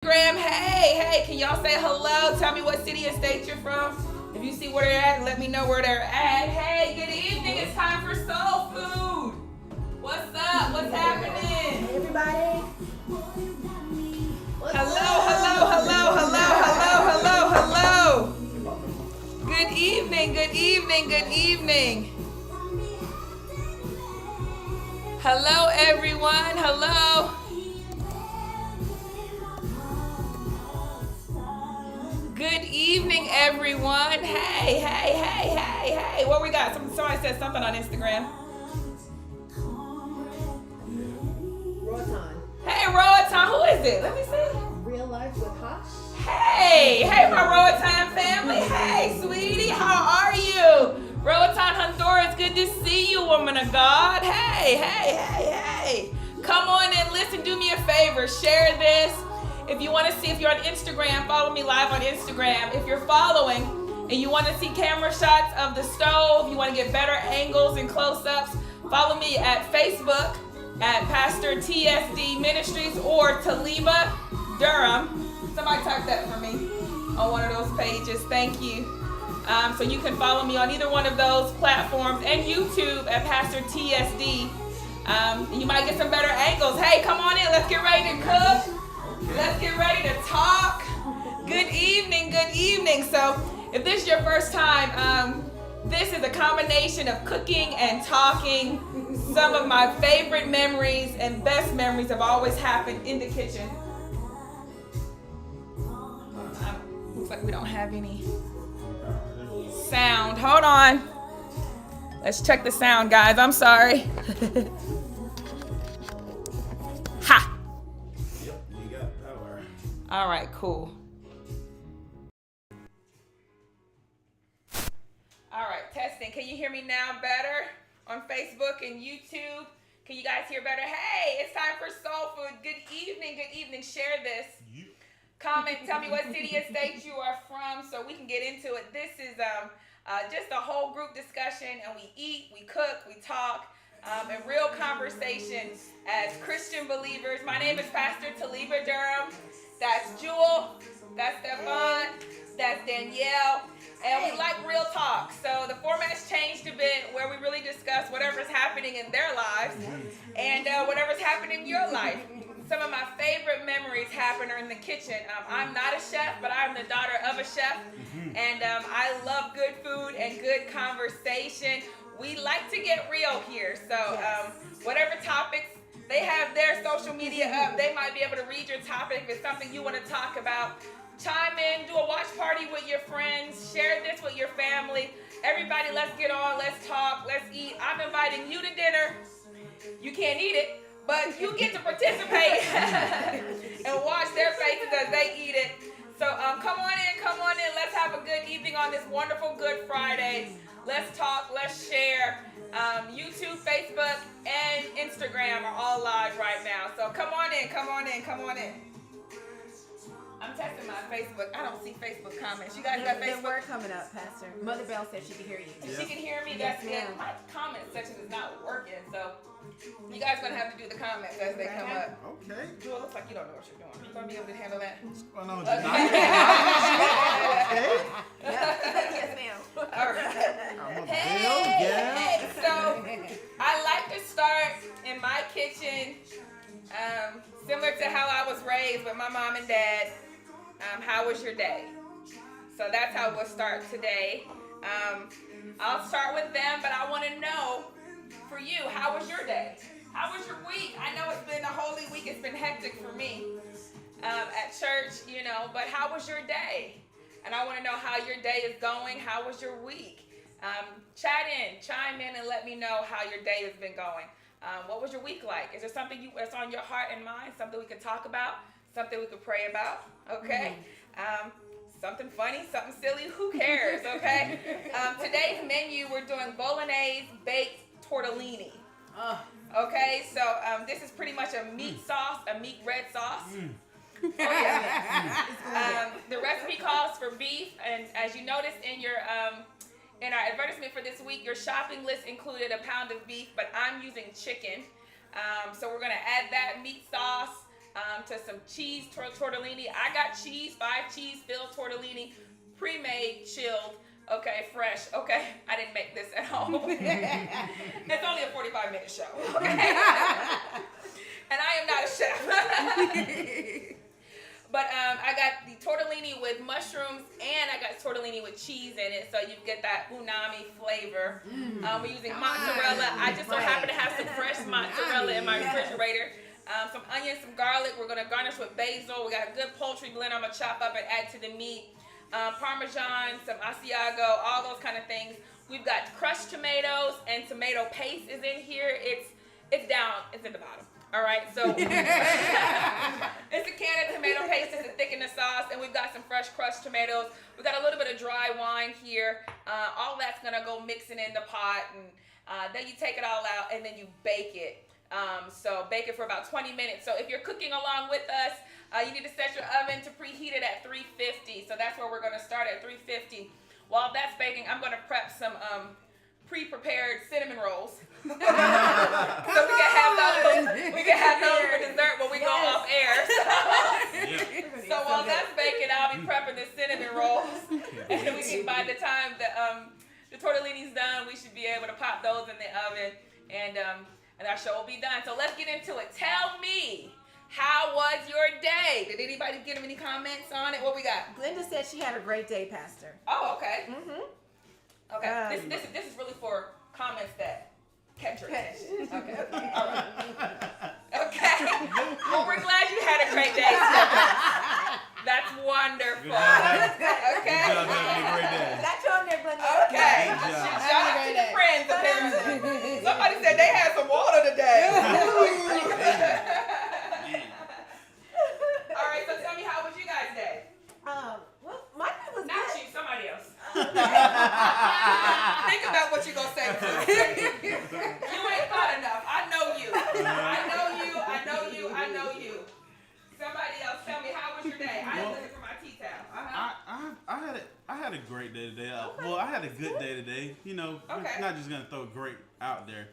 Instagram. Hey, can y'all say hello? Tell me what city and state you're from. If you see where they're at, let me know where they're at. Hey, good evening. It's time for soul food. What's up? What's happening? Hey, everybody. Hello. Good evening. Hello, everyone. Hello. Good evening, everyone. Hey. What we got? Somebody said something on Instagram. Roatan. Hey, Roatan. Who is it? Let me see. Real life with Hosh. Hey, my Roatan family. Hey, sweetie. How are you? Roatan, Honduras. Good to see you, woman of God. Hey. Come on and listen. Do me a favor. Share this. If you want to see, if you're on Instagram, follow me live on Instagram. If you're following and you want to see camera shots of the stove, you want to get better angles and close-ups, follow me at Facebook at Pastor TSD Ministries or Taliba Durham. Somebody type that for me on one of those pages. Thank you. So you can follow me on either one of those platforms and YouTube at Pastor TSD. You might get some better angles. Hey, come on in. Let's get ready to cook. Let's get ready to talk. Good evening. So if this is your first time, this is a combination of cooking and talking. Some of my favorite memories and best memories have always happened in the kitchen. Looks like we don't have any sound. Hold on. Let's check the sound, guys. I'm sorry. Ha! Yep, you got power. All right, cool. All right, testing. Can you hear me now better on Facebook and YouTube? Can you guys hear better? Hey, it's time for soul food. Good evening. Share this. Comment, tell me what city and state you are from so we can get into it. This is just a whole group discussion, and we eat, we cook, we talk, and real conversation as Christian believers. My name is Pastor Taliba Durham. That's Jewel, that's Stefan, that's Danielle, and we like real talk. So the format's changed a bit where we really discuss whatever's happening in their lives and whatever's happening in your life. Some of my favorite memories happen in the kitchen. I'm not a chef, but I'm the daughter of a chef, and I love good food and good conversation. We like to get real here, so whatever topics, they have their social media up. They might be able to read your topic if it's something you want to talk about. Chime in, do a watch party with your friends, share this with your family. Everybody, let's get on, let's talk, let's eat. I'm inviting you to dinner. You can't eat it, but you get to participate and watch their faces as they eat it. So come on in. Let's have a good evening on this wonderful Good Friday. Let's talk, let's share. YouTube, Facebook, and Instagram are all live right now. So come on in. I'm testing my Facebook. I don't see Facebook comments. You guys got Facebook? They were coming up, Pastor. Mother Bell said she could hear you. If she can hear me, that's good. My comment section is not working, so you guys are going to have to do the comments as they come up. Okay. Jewel, it looks like you don't know what you're doing. You going to be able to handle that? What's going on Okay. tonight? Yes, ma'am. All right. I'm a Hey, so I like to start in my kitchen, similar to how I was raised with my mom and dad. How was your day? So that's how we'll start today. I'll start with them, but I want to know for you, how was your day? How was your week? I know it's been a holy week. It's been hectic for me at church, but how was your day? And I want to know how your day is going. How was your week? Chime in, and let me know how your day has been going. What was your week like? Is there something that's on your heart and mind? Something we could talk about? Something we could pray about? Okay. Something funny, something silly, who cares? Okay. Today's menu, we're doing bolognese baked tortellini. Okay, so this is pretty much a meat sauce, a meat red sauce. Oh, yeah. The recipe calls for beef, and as you noticed in your in our advertisement for this week, your shopping list included a pound of beef, but I'm using chicken. So we're gonna add that meat sauce. to some cheese tortellini. I got cheese, 5 cheese filled tortellini, pre-made, chilled. Okay, fresh. Okay, I didn't make this at home. It's only a 45-minute show. Okay, and I am not a chef. But I got the tortellini with mushrooms, and I got tortellini with cheese in it, so you get that umami flavor. We're using mozzarella. I just so happen to have some fresh mozzarella in my refrigerator. Some onions, some garlic. We're going to garnish with basil. We got a good poultry blend I'm going to chop up and add to the meat. Parmesan, some Asiago, all those kind of things. We've got crushed tomatoes, and tomato paste is in here. It's down. It's at the bottom. All right, so it's a can of tomato paste to thicken the sauce, and we've got some fresh crushed tomatoes. We've got a little bit of dry wine here. All that's gonna go mixing in the pot, and then you take it all out, and then you bake it. So bake it for about 20 minutes. So if you're cooking along with us, you need to set your oven to preheat it at 350. So that's where we're gonna start at 350. While that's baking, I'm gonna prep some pre-prepared cinnamon rolls. So we can have those. We can have those for dessert when we go off air. So while that's baking, I'll be prepping the cinnamon rolls, and by the time the tortellini's done, we should be able to pop those in the oven, and our show will be done. So let's get into it. Tell me, how was your day? Did anybody give any comments on it? What we got? Glenda said she had a great day, Pastor. Oh, okay. Mm-hmm. Okay. This is really for comments that catch your attention. Okay. All right. Okay. Well, we're glad you had a great day. That's wonderful. Okay. Good job having a great day. Got you on there, Glenda. Okay. Good job. Shout out to the friends, apparently. Somebody said they had some water today. All right, so tell me, how was you guys' day? Well, my day was Not good. you, somebody else. Think about what you're going to say to me. You ain't thought enough. I know you. I know you. Somebody else, tell me, how was your day? I am looking for my tea towel. I had a great day today. Well, I had a good day today. You know, we're not just gonna throw great out there.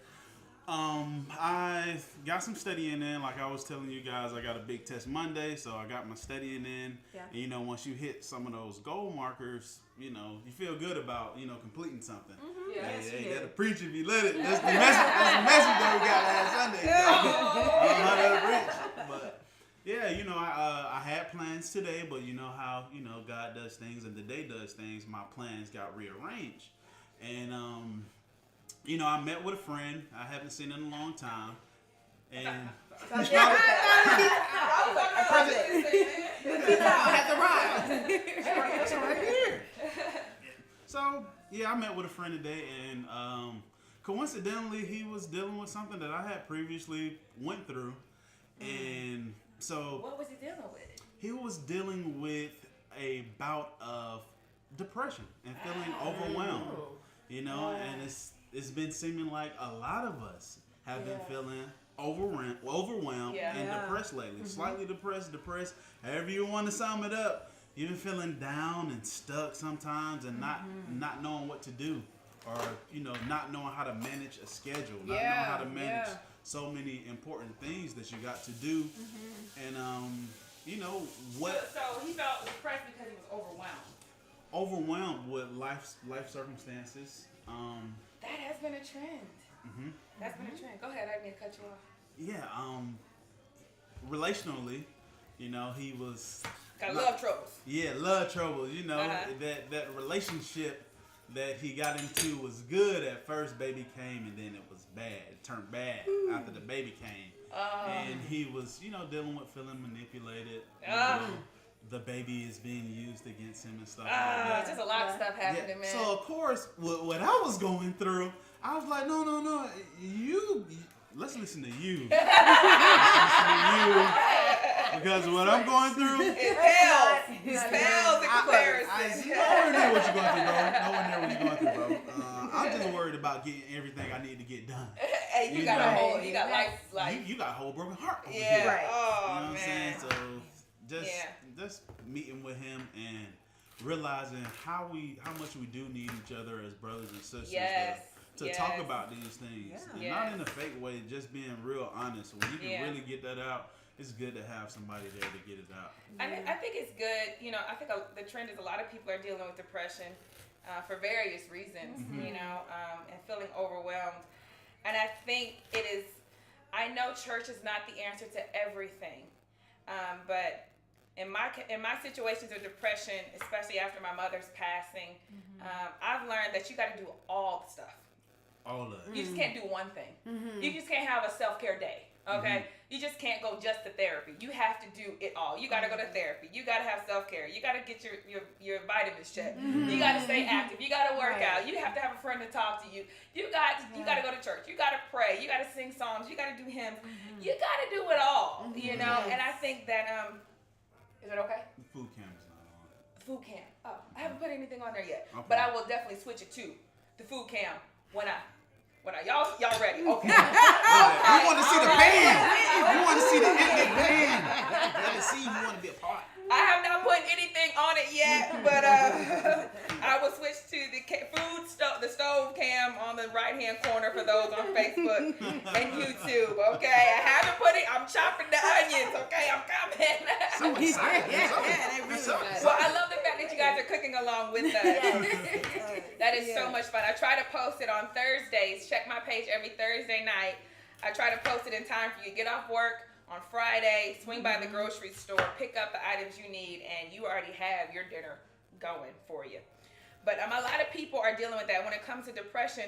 I got some studying in. Like I was telling you guys, I got a big test Monday, so I got my studying in. Yeah. And, you know, once you hit some of those goal markers, you know, you feel good about, you know, completing something. Mm-hmm. Yeah. Hey, that preacher be lit it. That's the message that we got last Sunday. I don't know how to preach, but yeah, you know, I had plans today, but you know how, you know, God does things and the day does things. My plans got rearranged, and you know, I met with a friend I haven't seen in a long time, and so yeah, I met with a friend today, and coincidentally, he was dealing with something that I had previously went through, and so what was he dealing with? He was dealing with a bout of depression and feeling overwhelmed, you know, and it's been seeming like a lot of us have been feeling overwhelmed and depressed lately. Slightly depressed, however you want to sum it up. You've been feeling down and stuck sometimes, and not knowing what to do, or you know, not knowing how to manage a schedule, not knowing how to manage so many important things that you got to do, and you know what? So he felt depressed because he was overwhelmed with life circumstances. That has been a trend. That's been a trend. Go ahead, I didn't mean to cut you off. Yeah. Relationally, you know, he was got love troubles. Yeah, love troubles. You know, that relationship that he got into was good at first. Baby came, and then it was bad. It turned bad after the baby came. And he was, you know, dealing with feeling manipulated. You know, the baby is being used against him and stuff like that. Just a lot of stuff happening, man. So of course, what I was going through, I was like, no, let's listen to you. Because what I'm going through, it pales in comparison. Nowhere near what you're going through, bro. Nowhere near what you're going through, bro. I'm just worried about getting everything I need to get done. Hey, you got life. You got a whole broken heart over here. Right. Oh, you know what I'm saying? So just meeting with him and realizing how much we do need each other as brothers and sisters to talk about these things. And not in a fake way, just being real honest. When you can really get that out, it's good to have somebody there to get it out. I think it's good. You know, I think the trend is a lot of people are dealing with depression for various reasons, you know, and feeling overwhelmed. And I think I know church is not the answer to everything, but in my situations of depression, especially after my mother's passing, I've learned that you got to do all the stuff. All of it. You just can't do one thing. You just can't have a self-care day. Okay, you just can't go just to therapy. You have to do it all. You got to go to therapy. You got to have self-care. You got to get your vitamins checked. You got to stay active. You got to work out. You have to have a friend to talk to you. You got to go to church. You got to pray. You got to sing songs. You got to do hymns. You got to do it all. You know, and I think that is it okay? The food cam is not on. Food cam. Oh, I haven't put anything on there yet, Okay. but I will definitely switch it to the food cam when y'all ready? Okay. You want to see the pan? You want to see the empty pan? Let me see. You want to be a part? I have not put anything on it yet, but I will switch to the stove cam on the right-hand corner for those on Facebook and YouTube. Okay, I haven't put it. I'm chopping the onions. Okay, I'm coming. So excited. they really So got it. Well, I love the fact that you guys are cooking along with us. That is so much fun. I try to post it on Thursdays. Check my page every Thursday night. I try to post it in time for you to get off work on Friday, swing by the grocery store, pick up the items you need, and you already have your dinner going for you. But a lot of people are dealing with that. When it comes to depression,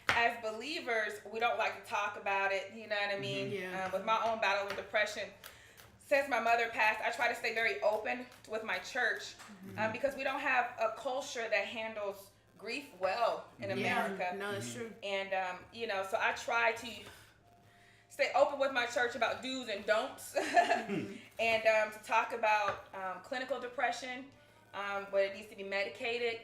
as believers, we don't like to talk about it, you know what I mean? With my own battle with depression, since my mother passed, I try to stay very open with my church because we don't have a culture that handles grief well in America. No, it's true. And, you know, so I try to stay open with my church about do's and don'ts and to talk about clinical depression, where it needs to be medicated,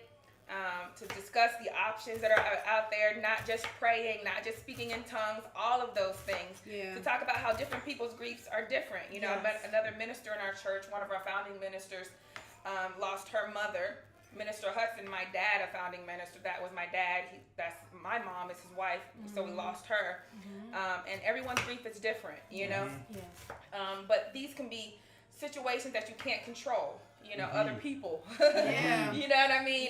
to discuss the options that are out there, not just praying, not just speaking in tongues, all of those things. To talk about how different people's griefs are different. You know, I met another minister in our church, one of our founding ministers, lost her mother. Minister Hudson, my dad, a founding minister, that was my dad. That's my mom, is his wife, so we lost her. And everyone's grief is different, you know. But these can be situations that you can't control. You know, other people. You know what I mean?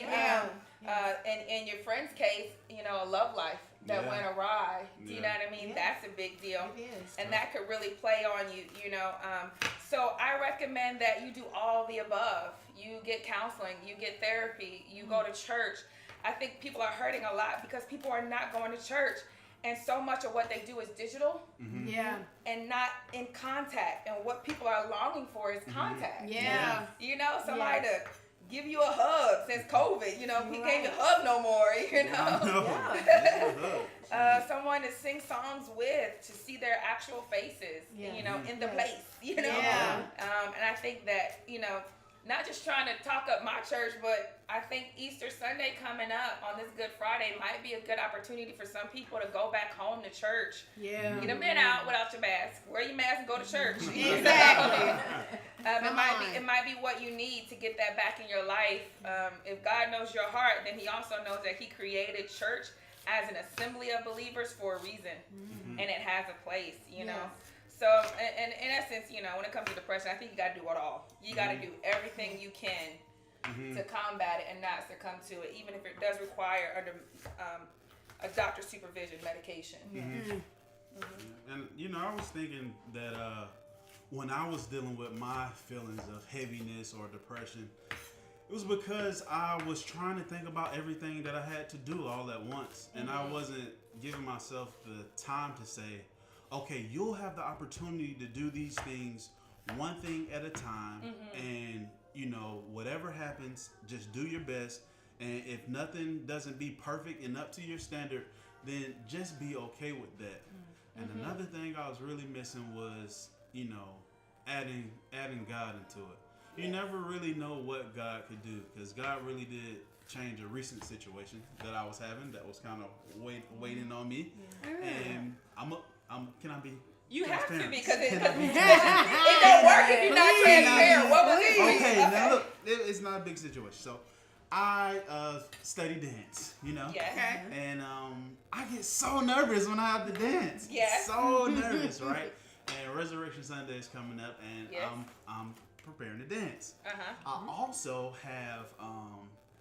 In your friend's case, you know, a love life that went awry. Do you know what I mean? That's a big deal. It is. And that could really play on you, you know. So I recommend that you do all the above. You get counseling, you get therapy, you go to church. I think people are hurting a lot because people are not going to church. And so much of what they do is digital and not in contact. And what people are longing for is contact. You know, somebody to give you a hug since COVID. You know, he can't even hug no more, you know. Someone to sing songs with, to see their actual faces, you know, in the place, you know. And I think that, you know, not just trying to talk up my church, but I think Easter Sunday coming up on this Good Friday might be a good opportunity for some people to go back home to church. Get a minute out without your mask. Wear your mask and go to church. Exactly. It might be what you need to get that back in your life. If God knows your heart, then He also knows that He created church as an assembly of believers for a reason, and it has a place, you know. So, in essence, you know, when it comes to depression, I think you got to do it all. You got to do everything you can to combat it and not succumb to it, even if it does require under a doctor's supervision medication. And, you know, I was thinking that when I was dealing with my feelings of heaviness or depression, it was because I was trying to think about everything that I had to do all at once. And I wasn't giving myself the time to say, okay, you'll have the opportunity to do these things one thing at a time, and, you know, whatever happens, just do your best. And if nothing doesn't be perfect and up to your standard, then just be okay with that. And another thing I was really missing was, you know, adding God into it. You never really know what God could do, because God really did change a recent situation that I was having that was kind of waiting on me. And can I be? You have to, transparent? because it don't work if you're not transparent. What was it? Okay, now look, it's not a big situation. So I study dance, you know? And I get so nervous when I have to dance. So nervous, right? And Resurrection Sunday is coming up, and Yes. I'm preparing to dance. Uh-huh. I also have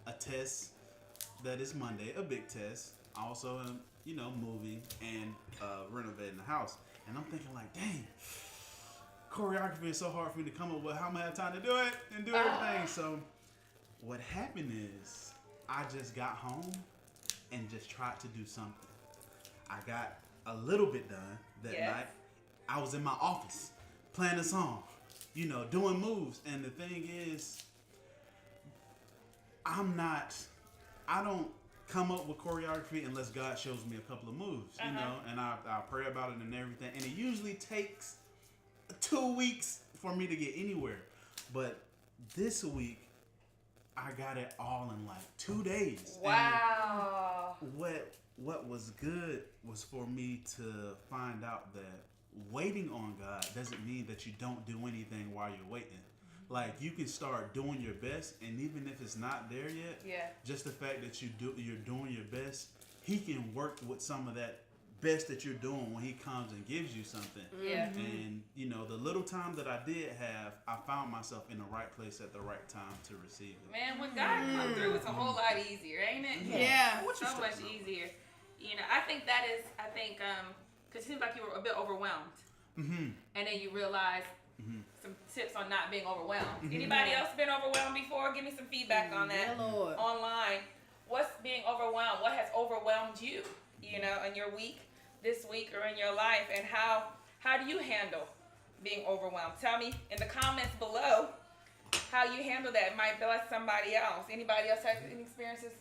a test that is Monday, a big test. I also am, moving and renovating the house. And I'm thinking like, dang, choreography is so hard for me to come up with how I'm gonna have time to do it and do everything. So what happened is I just got home and just tried to do something. I got a little bit done that night. I was in my office playing a song, doing moves. And the thing is, I don't come up with choreography unless God shows me a couple of moves, and I pray about it and everything. And it usually takes 2 weeks for me to get anywhere. But this week, I got it all in like 2 days. Wow. And what was good was for me to find out that waiting on God doesn't mean that you don't do anything while you're waiting. Like, you can start doing your best, and even if it's not there yet, just the fact that you're doing your best, He can work with some of that best that you're doing when He comes and gives you something. Yeah. And the little time that I did have, I found myself in the right place at the right time to receive it. Man, when God comes through, it's a whole lot easier, ain't it? Yeah. So much easier. I think that is, because it seems like you were a bit overwhelmed. Mm-hmm. And then you realize some tips on not being overwhelmed. Anybody else been overwhelmed before? Give me some feedback on that. Yeah, Lord. Online. What's being overwhelmed? What has overwhelmed you, in your week, this week, or in your life? And how do you handle being overwhelmed? Tell me in the comments below how you handle that. It might bless somebody else. Anybody else have any experiences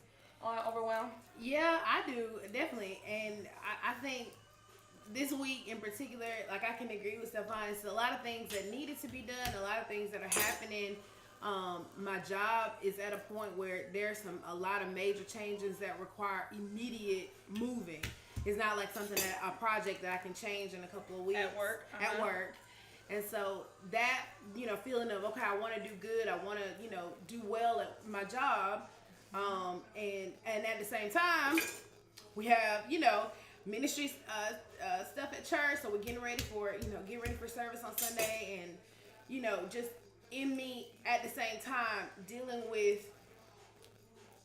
on overwhelmed? Yeah, I do, definitely. And I think this week in particular, like, I can agree with Stefan. It's a lot of things that needed to be done, a lot of things that are happening. My job is at a point where there's a lot of major changes that require immediate moving. It's not like a project that I can change in a couple of weeks. At work? At work. And so that, feeling of, okay, I want to do good. I want to, do well at my job. And at the same time, we have, ministry stuff at church. So we're getting ready for service on Sunday. And, just in me at the same time dealing with,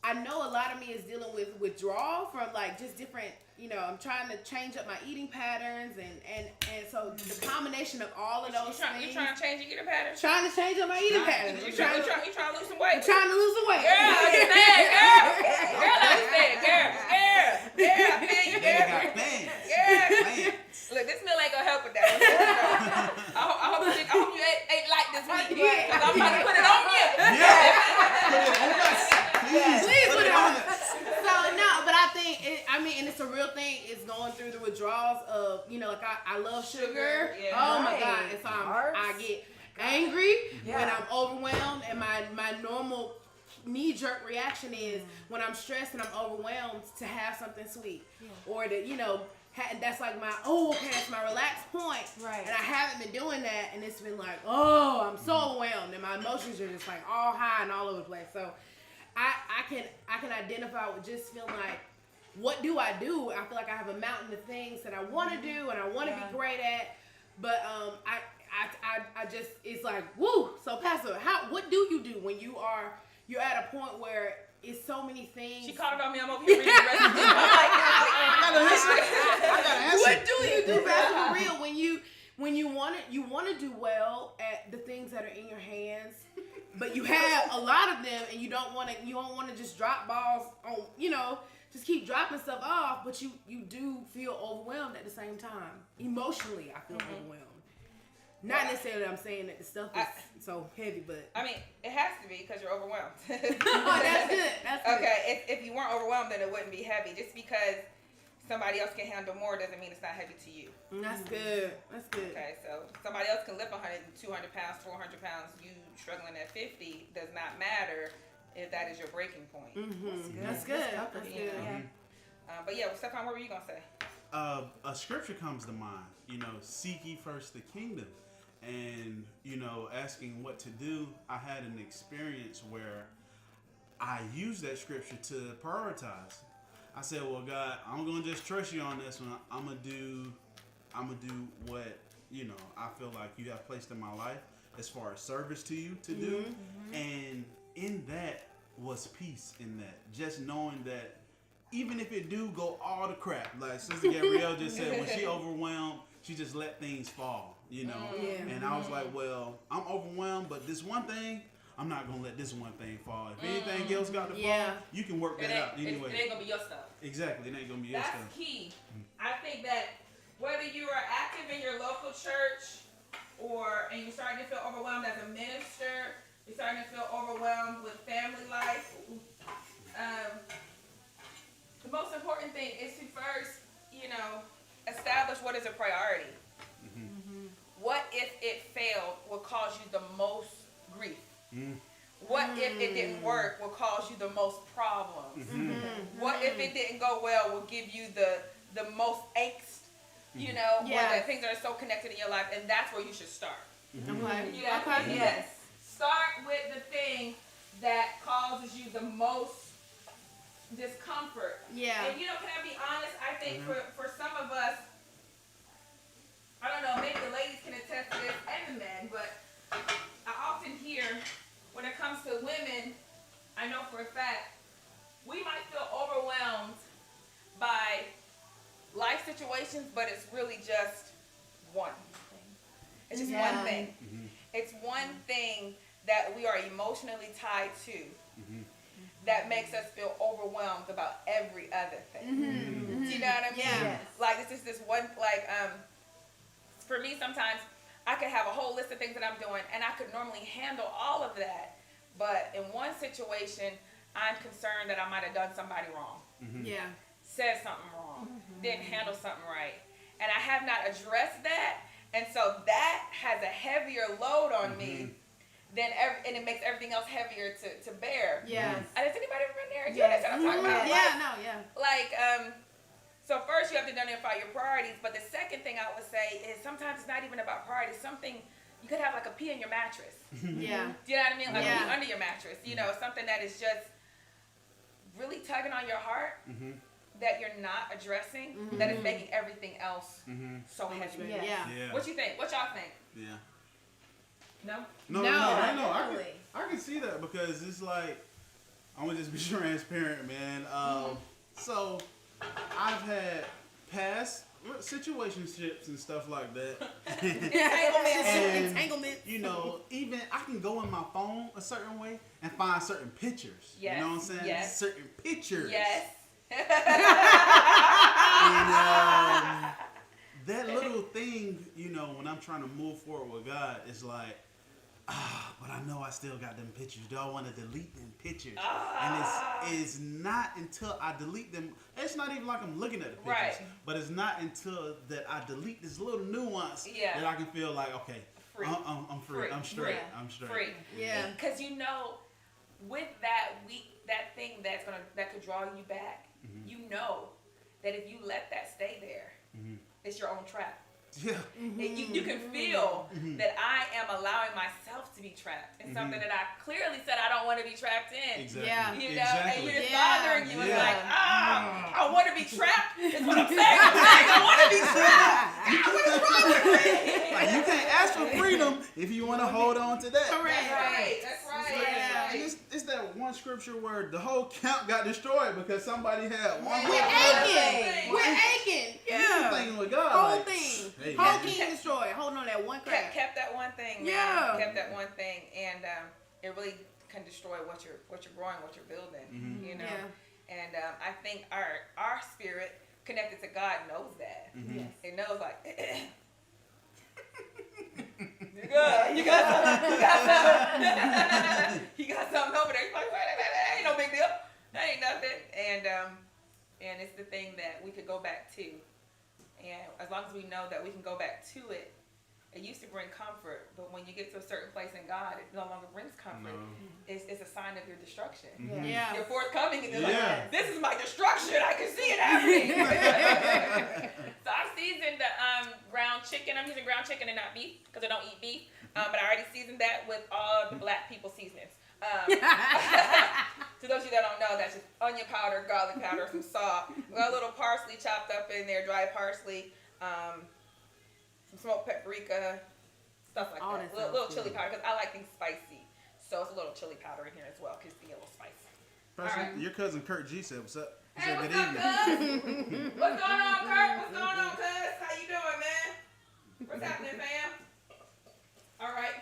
I know a lot of me is dealing with withdrawal from like just different, I'm trying to change up my eating patterns and so the combination of all of those things. You trying to change your eating patterns? Trying to change up my eating patterns. You trying to lose some weight? I'm trying to lose some weight. Girl, I understand, girl. Girl, I understand, girl. Yeah, I feel you, They girl. got plans. Yeah. Look, this meal ain't gonna help with that. I hope you ate light this week, because I'm about to put it on you. Yeah. Put it on us. Please put it on us. So no, but I think and it's a real thing. It's going through the withdrawals of like I love sugar. Yeah. Oh my Right. God! And so Carbs. I get angry Yeah. when I'm overwhelmed, and my normal knee-jerk reaction is when I'm stressed and I'm overwhelmed to have something sweet, or to that's like that's my relaxed point. Right. And I haven't been doing that, and it's been like, I'm so overwhelmed, and my emotions are just like all high and all over the place. So I can identify with just feeling like, what do? I feel like I have a mountain of things that I want to do and I want to be great at, but I just, it's like, woo. So Pastor, what do you do when you're at a point where it's so many things? She called it on me. I'm over here reading the recipe. I gotta answer. What do you do, Pastor, for real, when you want to do well at the things that are in your hands, but you have a lot of them and you don't want to just drop balls on, just keep dropping stuff off, but you do feel overwhelmed at the same time. Emotionally, I feel overwhelmed. Not necessarily that I'm saying that the stuff is so heavy, but I mean, it has to be because you're overwhelmed. oh, that's good. That's good. Okay, if you weren't overwhelmed, then it wouldn't be heavy. Just because somebody else can handle more doesn't mean it's not heavy to you. That's good. That's good. Okay, so somebody else can lift 100, 200 pounds, 400 pounds. You struggling at 50 does not matter if that is your breaking point. Mm-hmm. That's good. That's good. Yeah. But yeah, Stefan, what were you gonna say? A scripture comes to mind. Seek ye first the kingdom. And, asking what to do, I had an experience where I used that scripture to prioritize. I said, well, God, I'm going to just trust you on this one. I'm going to do what I feel like you have placed in my life as far as service to you to do. And in that was peace in that. Just knowing that even if it do go all to crap, like Sister Gabrielle just said, when she overwhelmed, she just let things fall, Yeah. And I was like, well, I'm overwhelmed, but this one thing, I'm not going to let this one thing fall. If anything else got to fall, you can work that out anyway. It ain't going to be your stuff. Exactly. It ain't going to be your That's stuff. key. I think that whether you are active in your local church and you're starting to feel overwhelmed as a minister, you're starting to feel overwhelmed with family life, the most important thing is to first, establish what is a priority. What if it failed will cause you the most grief? What if it didn't work will cause you the most problems? What if it didn't go well will give you the most angst? Where the things that are so connected in your life, and that's where you should start. Okay. Yes. Start with the thing that causes you the most discomfort. Yeah. And can I be honest? I think for some of us, I don't know, maybe the ladies can attest to this and the men, but I often hear when it comes to women, I know for a fact, we might feel overwhelmed by life situations, but it's really just one thing. It's just one thing. It's one thing that we are emotionally tied to that makes us feel overwhelmed about every other thing. Do you know what I mean? Yes. Like it's just this one, for me sometimes I could have a whole list of things that I'm doing and I could normally handle all of that, but in one situation I'm concerned that I might have done somebody wrong. Yeah. Said something wrong, didn't handle something right, and I have not addressed that, and so that has a heavier load on me and it makes everything else heavier to bear. Yes. Has anybody ever been there? Yes. That's what I'm talking about. Yeah. So first you have to identify your priorities, but the second thing I would say is sometimes it's not even about priorities. Something, you could have like a pee in your mattress. Yeah. Do you know what I mean? Like a Yeah. pee under your mattress. Something that is just really tugging on your heart. That you're not addressing, that is making everything else so heavy. Yeah. What you think? What y'all think? Yeah. No? No. Definitely. I can see that because it's like, I'm gonna just be transparent, man. So I've had past situationships and stuff like that. Entanglement. Even I can go in my phone a certain way and find certain pictures. Yes. You know what I'm saying? Yes. Certain pictures. Yes. And that little thing, when I'm trying to move forward with God, it's like, but I know I still got them pictures. Do I want to delete them pictures? And it's not until I delete them. It's not even like I'm looking at the pictures. Right. But it's not until that I delete this little nuance that I can feel like, okay, Free. I'm free. I'm straight. Free. I'm straight. Free. Yeah. Because with that thing that could draw you back, that if you let that stay there, it's your own trap. Yeah. And you can feel that I am allowing myself to be trapped in something that I clearly said I don't want to be trapped in. Exactly. Yeah. And Exactly. it's bothering you. It's Yeah. like, I want to be trapped. Is what I'm saying. I want to be trapped. What is wrong with me? Like, you can't ask for freedom if you want to hold on to that. Correct. That's right. That's right. And it's that one scripture where the whole camp got destroyed because somebody had one We're little aching. We're aching. Yeah. Thing with God. Whole like, thing. hey, Whole man. king destroyed. Holding on that one crap. Kept that one thing. Man. Yeah. Kept that one thing, and it really can destroy what you're growing, what you're building. Yeah. And I think our spirit connected to God knows that. Yes. It knows like. You got something. You got something over there. You're like, wait, that ain't no big deal. That ain't nothing. And it's the thing that we could go back to. And as long as we know that we can go back to it, it used to bring comfort, but when you get to a certain place in God, it no longer brings comfort. No. It's a sign of your destruction. Yeah. Your forthcoming is Yeah. like, this is my destruction. I can see it happening. So I've seasoned the ground chicken. I'm using ground chicken and not beef because I don't eat beef. But I already seasoned that with all the black people seasonings. To those of you that don't know, that's just onion powder, garlic powder, some salt. We got a little parsley chopped up in there, dry parsley. Some some smoked paprika, stuff like All that. that Little sounds chili good. powder because I like things spicy. So it's a little chili powder in here as well because it's a little spicy. Person, Alright. Your cousin Kurt G said, "What's up?" He Hey, said, what's "Good up, evening." cuz? What's going on, Kurt? What's going on, cuz? How you doing, man? What's happening, fam? All right.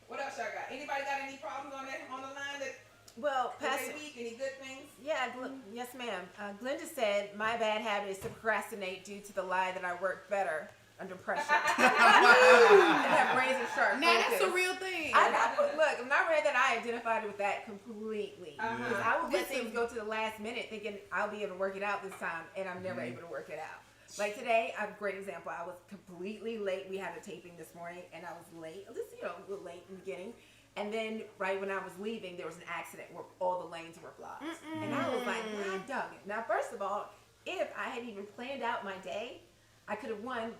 What else y'all got? Anybody got any problems on the line that Well, with Pastor, their week? Any good things? yeah, yes, ma'am. Glenda said my bad habit is to procrastinate due to the lie that I work better under pressure. And have razor sharp Now that's a focus. real thing. Look, I'm not read that I identified with that completely. Uh-huh. Because I will let Listen. things go to the last minute thinking I'll be able to work it out this time, and I'm never able to work it out. Like today, I have a great example. I was completely late. We had a taping this morning, and I was late. Just, a little late in the beginning. And then, right when I was leaving, there was an accident where all the lanes were blocked. And I was like, God dang it. Now, first of all, if I had even planned out my day, I could have, one,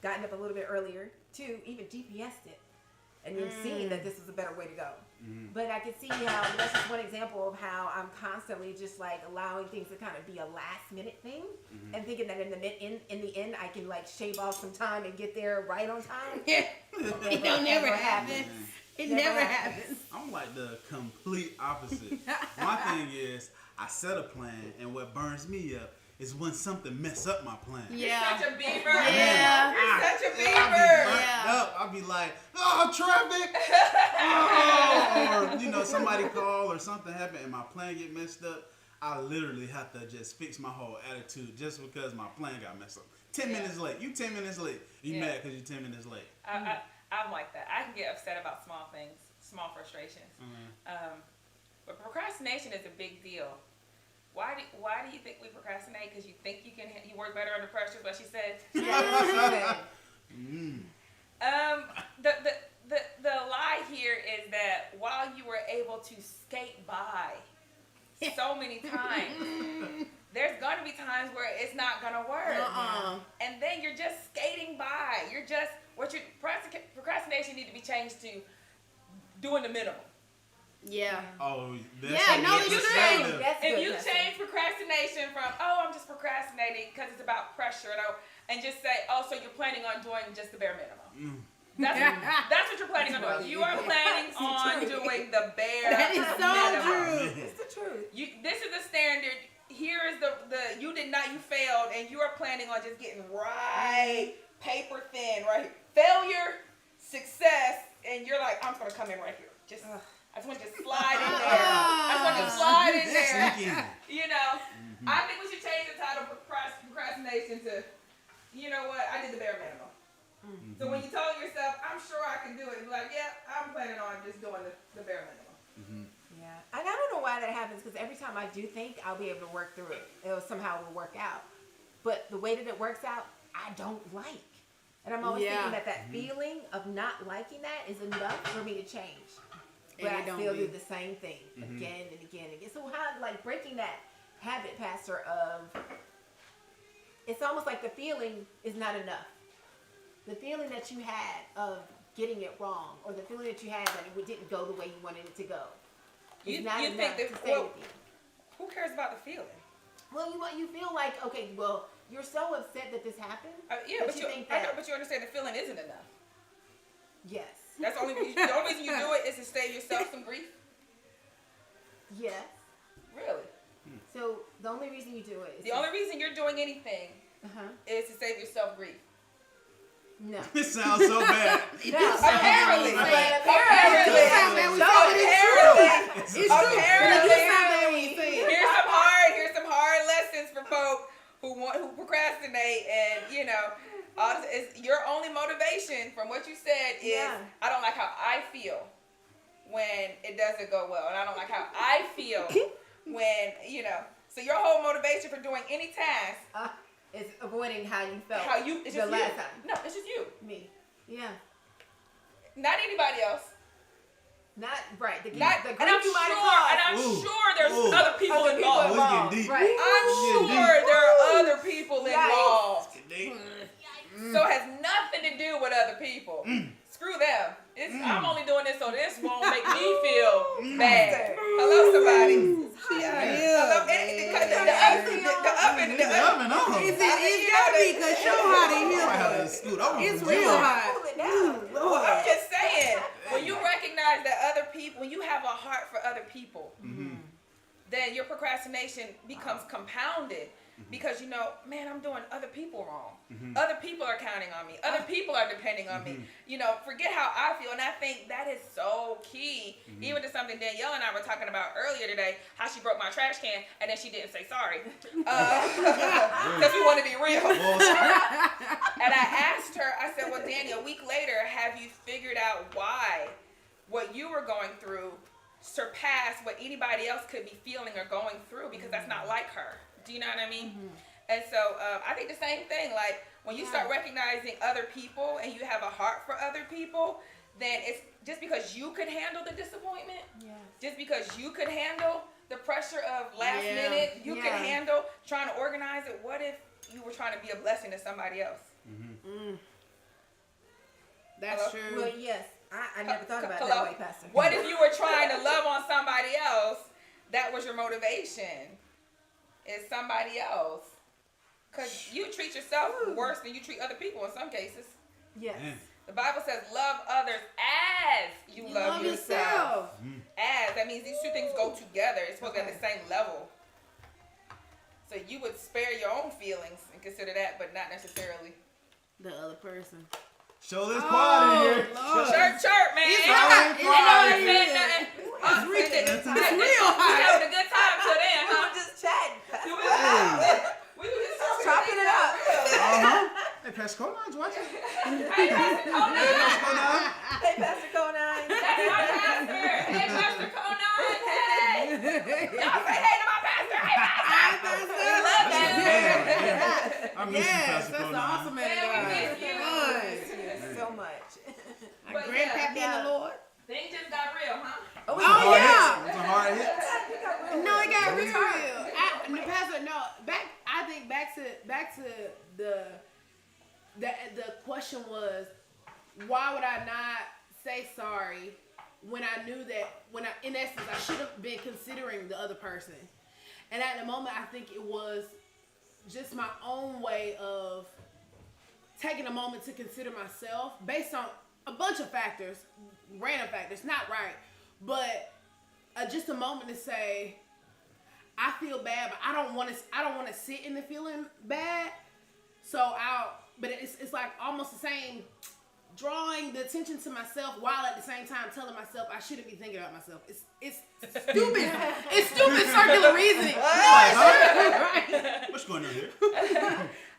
gotten up a little bit earlier, two, even GPS'd it, and then seen that this was a better way to go. But I could see how, that's just one example of how I'm constantly just like allowing things to kind of be a last minute thing and thinking that in the end I can like shave off some time and get there right on time. It don't never happen. It never happens. I'm like the complete opposite. My thing is, I set a plan, and what burns me up is when something mess up my plan. Yeah. You're such a beaver. Yeah. You're such a I'll be beaver. burnt Yeah. up. I'll be like, oh, traffic. Oh, or somebody call or something happen and my plan get messed up. I literally have to just fix my whole attitude just because my plan got messed up. 10 minutes late. You 10 minutes late. You Yeah. mad because you 10 minutes late. I'm like that. I can get upset about small things, small frustrations. But procrastination is a big deal. Why do you think we procrastinate? Because you think you work better under pressure, is what she said. The lie here is that while you were able to skate by so many times, there's gonna be times where it's not gonna work, and then you're just skating by. Procrastination need to be changed to doing the minimum. Yeah. Oh, that's Yeah, a no, good it's perspective. true. That's If good, you that's change procrastination from, I'm just procrastinating because it's about pressure, and just say, so you're planning on doing just the bare minimum. That's what you're planning on doing. You are planning on doing the bare That is so minimum. true. It's the truth. This is the standard. Here is the you failed, and you are planning on just getting right paper thin, right? Failure, success, and you're like, I'm just gonna come in right here. I just want to slide in there. I just want to slide in there. Sneak in. I think we should change the title of procrastination to, you know what, I did the bare minimum. So when you tell yourself, I'm sure I can do it, you're like, yeah, I'm planning on just doing the bare minimum. Yeah, and I don't know why that happens because every time I do think I'll be able to work through it, somehow will work out. But the way that it works out, I don't like. And I'm always thinking that feeling of not liking that is enough for me to change. But I still do the same thing again and again and again. So how, like, breaking that habit, Pastor, of, it's almost like the feeling is not enough. The feeling that you had of getting it wrong, or the feeling that you had that it didn't go the way you wanted it to go, is not enough to stay with you. Who cares about the feeling? Well, you feel like, okay, well, you're so upset that this happened. But you think that, but you understand the feeling isn't enough. yes. That's the only reason you do it is to save yourself some grief. Yes. Really? So the only reason you do it is The only reason you're doing anything is to save yourself grief. no. It sounds so bad. No. Apparently. Apparently. It's true. Here's some hard lessons for folk who procrastinate, and your only motivation from what you said is I don't like how I feel when it doesn't go well, and I don't like how I feel when So your whole motivation for doing any task is avoiding how you felt. It's the just last you. time. No, it's just you. Me. Yeah. Not anybody else. Not right. The And grief I'm you might have caused. sure there's other people Other people involved. Oh, it's getting deep. Right. I'm Yeah, sure there are other people Right. involved. Deep. So it has nothing to do with other people. Screw them. I'm only doing this so this won't make me feel bad. Hello, somebody. I love anything. The oven on. It's gotta be because show hot in I have to here. scoot over. It's from real Jill. hot. Cool it down. Well, I'm just saying, when you recognize that other people, when you have a heart for other people, then your procrastination becomes compounded because man, I'm doing other people wrong. Other people are counting on me. Other people are depending on me. Forget how I feel. And I think that is so key, even to something Danielle and I were talking about earlier today, how she broke my trash can and then she didn't say sorry. Because we want to be real. And I asked her, I said, well, Danny, a week later, have you figured out why what you were going through surpassed what anybody else could be feeling or going through? Because that's not like her. Do you know what I mean? And so I think the same thing. Like when you start recognizing other people and you have a heart for other people, then it's just because you could handle the disappointment, just because you could handle the pressure of last minute, you could handle trying to organize it. What if you were trying to be a blessing to somebody else? That's true. Well, yes. I never thought about it that way, Pastor. What if you were trying to love on somebody else? That was your motivation. Is somebody else. Because you treat yourself worse than you treat other people in some cases. Yes. Man. The Bible says love others as you love yourself. As. That means these two things go together. It's supposed to be at the same level. So you would spare your own feelings and consider that, but not necessarily The other person. Show this quad in here. Lord. Chirp, man. It's Ain't hot. nobody It's hot. saying nothing. It's We real hot. having a good time till then, We huh? were just chatting. We were just Chopping it up. Hey, Pastor Conan's watching. Hey, Pastor Conan. Hey, Pastor Conine. That's my pastor. Hey, Pastor Conan. Hey. Y'all say hey to my pastor. Hey, pastor. We love that. I miss you, Yes, Pastor that's Conan. the awesome man. Man, we miss you. Good. So much. But Grandpappy in the Lord. Things just got real, huh? Oh, Hard yeah. hits. It's a hard hit. No, it got real. Pastor, no. I think back to the question was, why would I not say sorry when I knew that in essence I should have been considering the other person, and at the moment I think it was just my own way of taking a moment to consider myself based on a bunch of factors, random factors, not right, but just a moment to say, I feel bad, but I don't want to sit in the feeling bad. But it's like almost the same, drawing the attention to myself while at the same time telling myself I shouldn't be thinking about myself. It's stupid. It's stupid circular reasoning. What's going on here?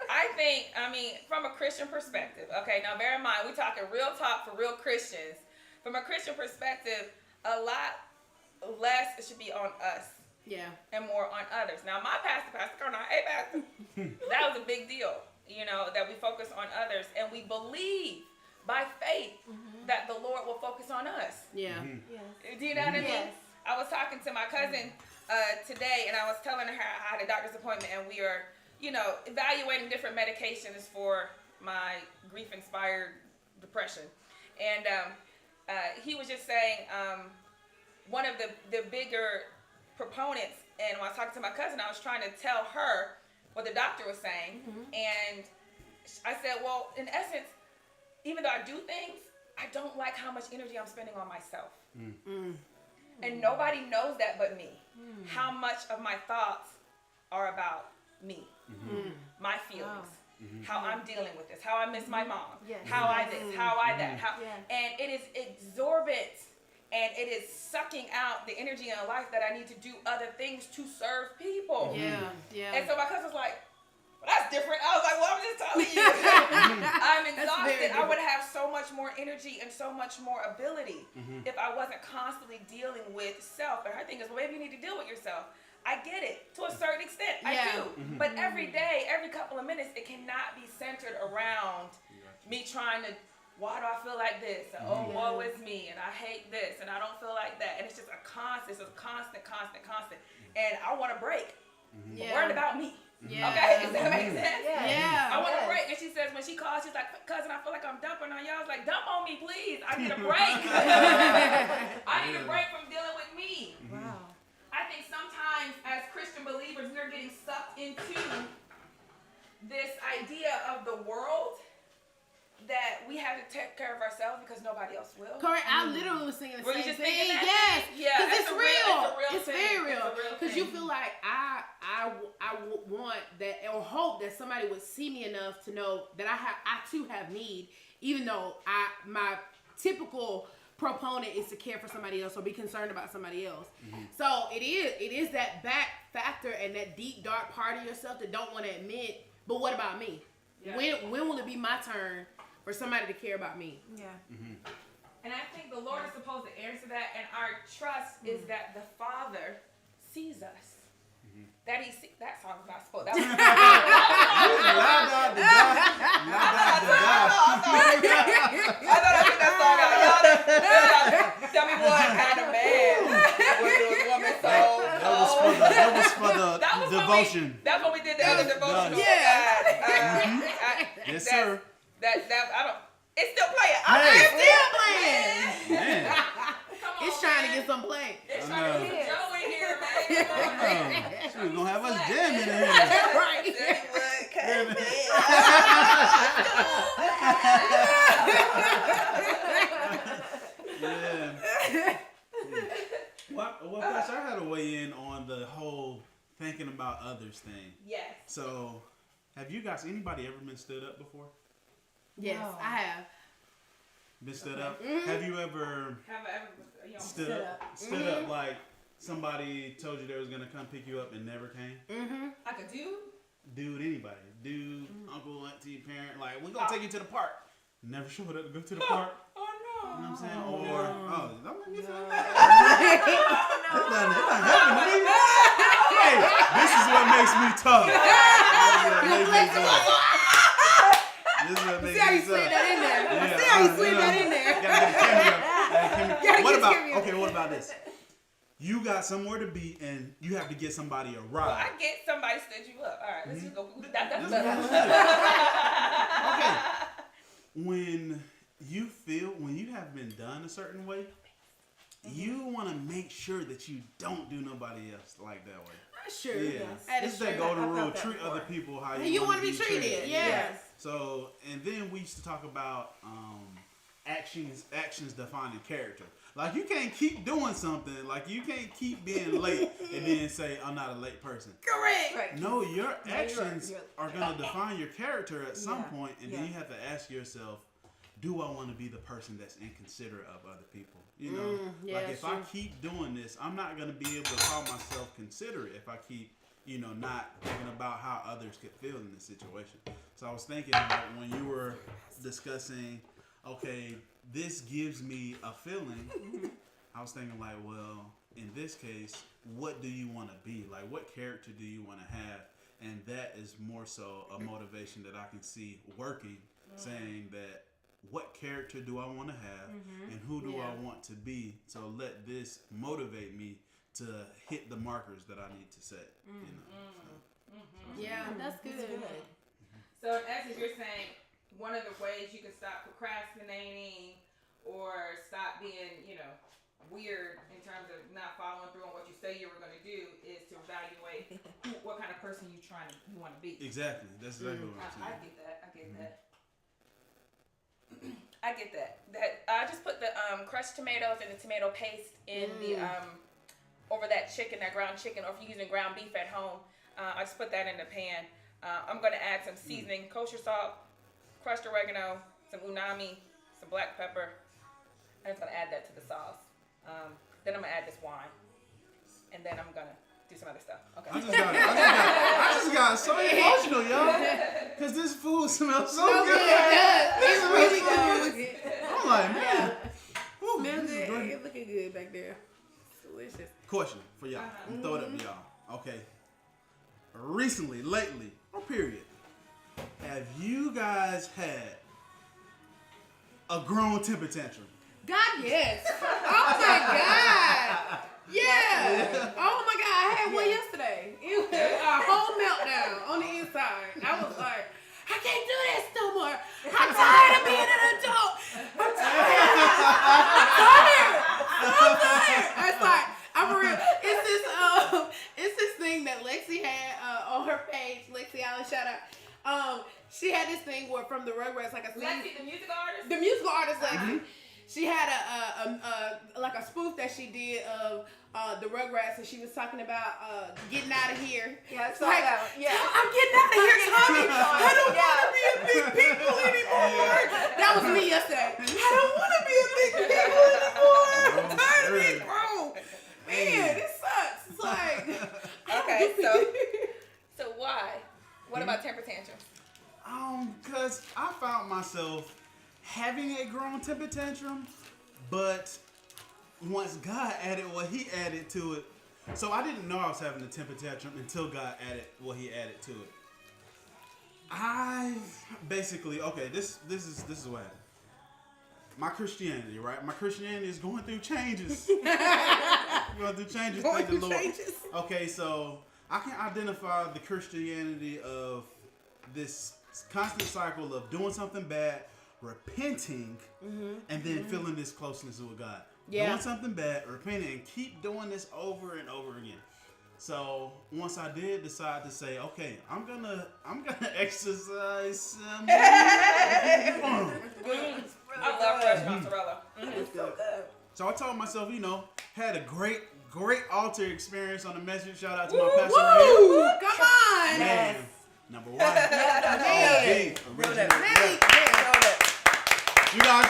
I mean, from a Christian perspective, okay, now bear in mind, we're talking real talk for real Christians. From a Christian perspective, a lot less should be on us. Yeah. And more on others. Now, my Pastor Conan, hey, Pastor, that was a big deal, that we focus on others. And we believe by faith that the Lord will focus on us. Yeah. Yes. Do you know what I mean? Yes. I was talking to my cousin today, and I was telling her I had a doctor's appointment, and we are, evaluating different medications for my grief-inspired depression. And he was just saying one of the bigger proponents, and when I was talking to my cousin, I was trying to tell her what the doctor was saying, and I said, well, in essence, even though I do things, I don't like how much energy I'm spending on myself. And nobody knows that but me. How much of my thoughts are about me, my feelings, how I'm dealing with this, how I miss my mom, how I this, how I that, and it is exorbitant. And it is sucking out the energy in life that I need to do other things to serve people. Yeah. And so my cousin was like, well, that's different. I was like, well, I'm just telling you. I'm exhausted. I would have so much more energy and so much more ability if I wasn't constantly dealing with self. And her thing is, well, maybe you need to deal with yourself. I get it to a certain extent. I do. But every day, every couple of minutes, it cannot be centered around me trying to, why do I feel like this? Oh, woe is me, and I hate this, and I don't feel like that. And it's just a constant. And I want to break. Worried about me. Okay? Does that make sense? Yeah. I want to break. And she says, when she calls, she's like, cousin, I feel like I'm dumping on y'all. I was like, dump on me, please. I need a break. I need a break from dealing with me. Wow. I think sometimes we're getting sucked into this idea of the world that we have to take care of ourselves because nobody else will. Correct. I literally was singing the Were you same just thing. thinking that? Yes. Yeah, Because it's it's a real. real It's thing. very It's real. a real Because you thing. feel like I want that, or hope that somebody would see me enough to know that I too have need, even though my typical proponent is to care for somebody else or be concerned about somebody else. Mm-hmm. So it is that back factor and that deep dark part of yourself that don't want to admit, but what about me? Yeah. When will it be my turn for somebody to care about me? Yeah. Mm-hmm. And I think the Lord is supposed to answer that, and our trust is that the Father sees us. That he see, that song's not spoke. That was La da da da. La da da da. I thought I took that song out. Y'all tell me what kind of man was this woman so That was for the devotion. That's when we did the other devotional. Yeah. Yes, sir. That I don't. It's still playing. It's still playing. Man. Come on, It's trying to man. get some play. It's trying to get some Joe in here, man. Come on, man. She was gonna have us jamming in here. Right. Yeah. Well, Pastor, I had to weigh in on the whole thinking about others thing. Yes. So, have you guys, anybody ever been stood up before? Yes, No. I have. Been stood up? Have you ever Have I ever, stood up? Stood up like somebody told you they was gonna come pick you up and never came? Mm-hmm. like a dude? Dude, anybody. Dude, uncle, auntie, parent, like, we're gonna take you to the park. Never showed up to go to the park. Oh You know no. what I'm saying? Or, don't let me feel No. that. It doesn't happen to me. Hey, this is what makes me tough. This is what makes See how me you slid tough. that in there. Yeah, See how you slid that in there. Gotta get the camera. Gotta What get about, camera. okay, what about this? You got somewhere to be and you have to get somebody a Well, ride. I get somebody stood you up. All right, let's just go. That's Let's better. go. Okay. When you have been done a certain way, you want to make sure that you don't do nobody else like that way. Sure. Yeah. That It's is that true. golden I felt rule. that Treat before. other people how You want to be treated. Yes. So, and then we used to talk about actions defining character. Like, you can't keep doing something. Like, you can't keep being late and then say, I'm not a late person. Correct. Right. No, your actions you're- are going to define your character at some Yeah, point, and yeah. then you have to ask yourself, do I want to be the person that's inconsiderate of other people? You know, yeah, like if I sure. keep doing this, I'm not going to be able to call myself considerate if I keep, not thinking about how others could feel in this situation. So I was thinking, like, when you were discussing, okay, this gives me a feeling, I was thinking, like, well, in this case, what do you want to be? Like, what character do you want to have? And that is more so a motivation that I can see working, saying that what character do I want to have and who do I want to be? So let this motivate me to hit the markers that I need to set. Yeah, that's good. So in essence, you're saying one of the ways you can stop procrastinating or stop being, weird in terms of not following through on what you say you were going to do is to evaluate what kind of person you want to be. Exactly. That's exactly what I'm I saying. get that. I get that. That I just put the crushed tomatoes and the tomato paste in the over that chicken, that ground chicken, or if you're using ground beef at home, I just put that in the pan. I'm gonna add some seasoning, kosher salt, crushed oregano, some unami, some black pepper. I'm just gonna add that to the sauce. Then I'm gonna add this wine, and then I'm gonna do some other stuff. Okay. I just got so emotional, y'all, because this food smells so good. It's really good. I'm like, man. Whew, Smells this is good. great. It's looking good back there. Delicious. Question for y'all. I'm gonna throw it up to y'all. Okay. Recently, lately, or period, have you guys had a grown temper tantrum? God, yes. Oh my God. Yeah. Oh my God. I had one yesterday. It was a whole meltdown on the inside. I was like, I can't do this no more. I'm tired of being an adult. I'm tired. It's like, I'm for real. It's this thing that Lexi had page, Lexi Allen, shout out. She had this thing where from the Rugrats, like a scene. Lexi, the musical artist? The musical artist Lexi. She had a spoof that she did of the Rugrats, and she was talking about getting out of here. Yeah, so like, yeah. I'm getting out of here, Tommy. I don't want to be a big people anymore. That was me yesterday. I don't want to be a big people anymore. I'm tired of being grown. Man, it sucks. It's like Okay, so why? What about temper tantrums? Because I found myself having a grown temper tantrum, but once God added what He added to it, so I didn't know I was having a temper tantrum until God added what He added to it. I basically, okay, this is what happened. My Christianity, right? My Christianity is going through changes. Going through changes. Going Thank the through Lord. changes. Okay, so I can identify the Christianity of this constant cycle of doing something bad, repenting, and then feeling this closeness with God. Yeah. Doing something bad, repenting, and keep doing this over and over again. So once I did decide to say, okay, I'm gonna exercise some. I love fresh mozzarella. It's so good. So I told myself, had a great altar experience on the message. Shout out to my pastor right here. woo, come on. Man, number one. Man. You guys,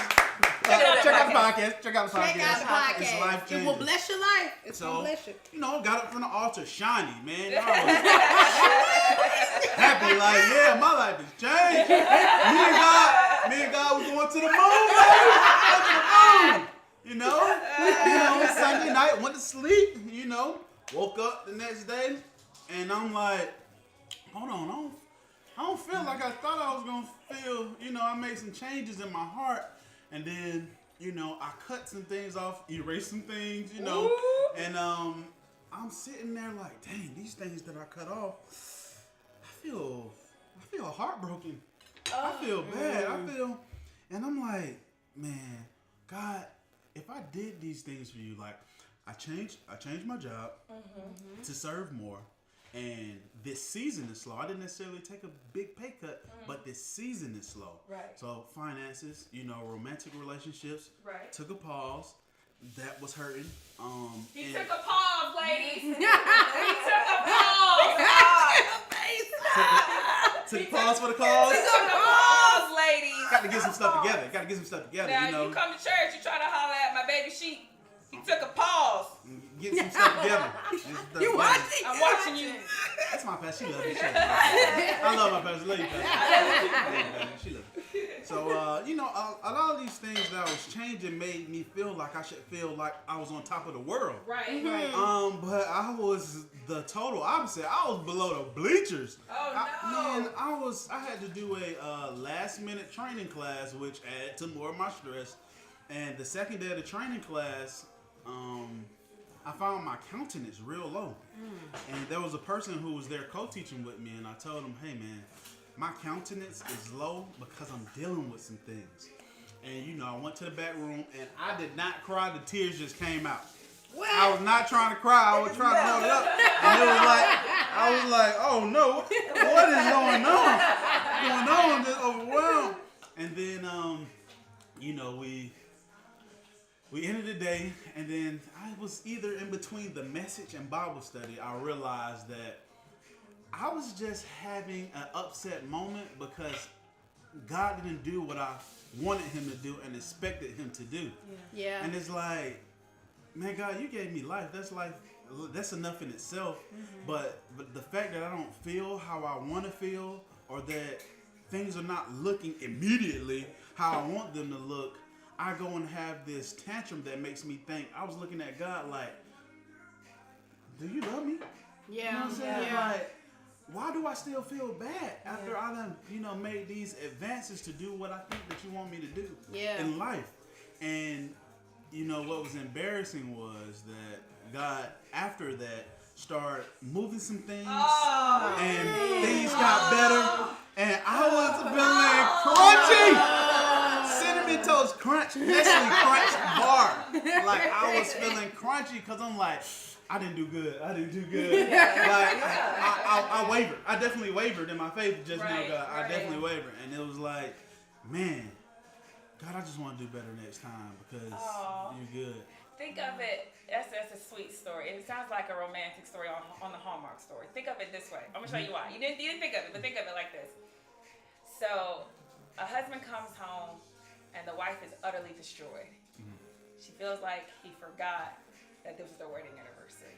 check out the podcast. Check out the Check out the podcast. It's podcast. life It changing. will bless your life. It's So, gonna bless you. got up from the altar shiny, man. I was happy, like, yeah, my life has changed. Me and God was going to the moon, baby. Going to the moon. Sunday night, went to sleep, woke up the next day, and I'm like, hold on, I don't feel like I thought I was going to feel. I made some changes in my heart, and then, I cut some things off, erased some things, and I'm sitting there like, dang, these things that I cut off, I feel heartbroken. I feel bad. And I'm like, man, God, if I did these things for you, like I changed my job to serve more, and this season is slow. I didn't necessarily take a big pay cut, but this season is slow. Right. So finances, romantic relationships, Right. took a pause. That was hurting. He and took a pause, ladies. He took a pause. took a pause for the cause. He took a pause, ladies. Got to get some stuff together. Now, you come to church, you try to holler at my baby sheep. He took a pause. Get some stuff together. You watching? I'm watching you. That's my pastor. She loves me. I love my pastor. Love you, pastor. She loves me. So, a lot of these things that I was changing made me feel like I should feel like I was on top of the world. Right. But I was the total opposite. I was below the bleachers. Oh, no. I had to do a last minute training class, which added to more of my stress. And the second day of the training class, I found my countenance real low. And there was a person who was there co-teaching with me, and I told him, hey man, my countenance is low because I'm dealing with some things. And I went to the back room, and I did not cry. The tears just came out. What? I was not trying to cry. I was trying to hold it up. And it was like, I was like, oh no, what is going on? Just overwhelmed. And then, we ended the day, and then I was either in between the message and Bible study. I realized that I was just having an upset moment because God didn't do what I wanted Him to do and expected Him to do. Yeah. And it's like, man, God, you gave me life. That's life. That's enough in itself. But the fact that I don't feel how I want to feel, or that things are not looking immediately how I want them to look, I go and have this tantrum that makes me think. I was looking at God like, do you love me? Yeah. You know what I'm saying? Yeah. Like, why do I still feel bad after I done, made these advances to do what I think that you want me to do in life? And, what was embarrassing was that God, after that, started moving some things, and things got better, and I was feeling crunchy, sending me Mentos Crunch, Nestle Crunch bar. Like I was feeling crunchy because I'm like, I didn't do good. I didn't do good. Like I wavered. I definitely wavered in my faith just now, God. I definitely wavered, and it was like, man, God, I just want to do better next time because you're good. Think of it, that's a sweet story. It sounds like a romantic story on the Hallmark story. Think of it this way. I'm going to show you why. You didn't think of it, but think of it like this. So, a husband comes home, and the wife is utterly destroyed. She feels like he forgot that this was their wedding anniversary.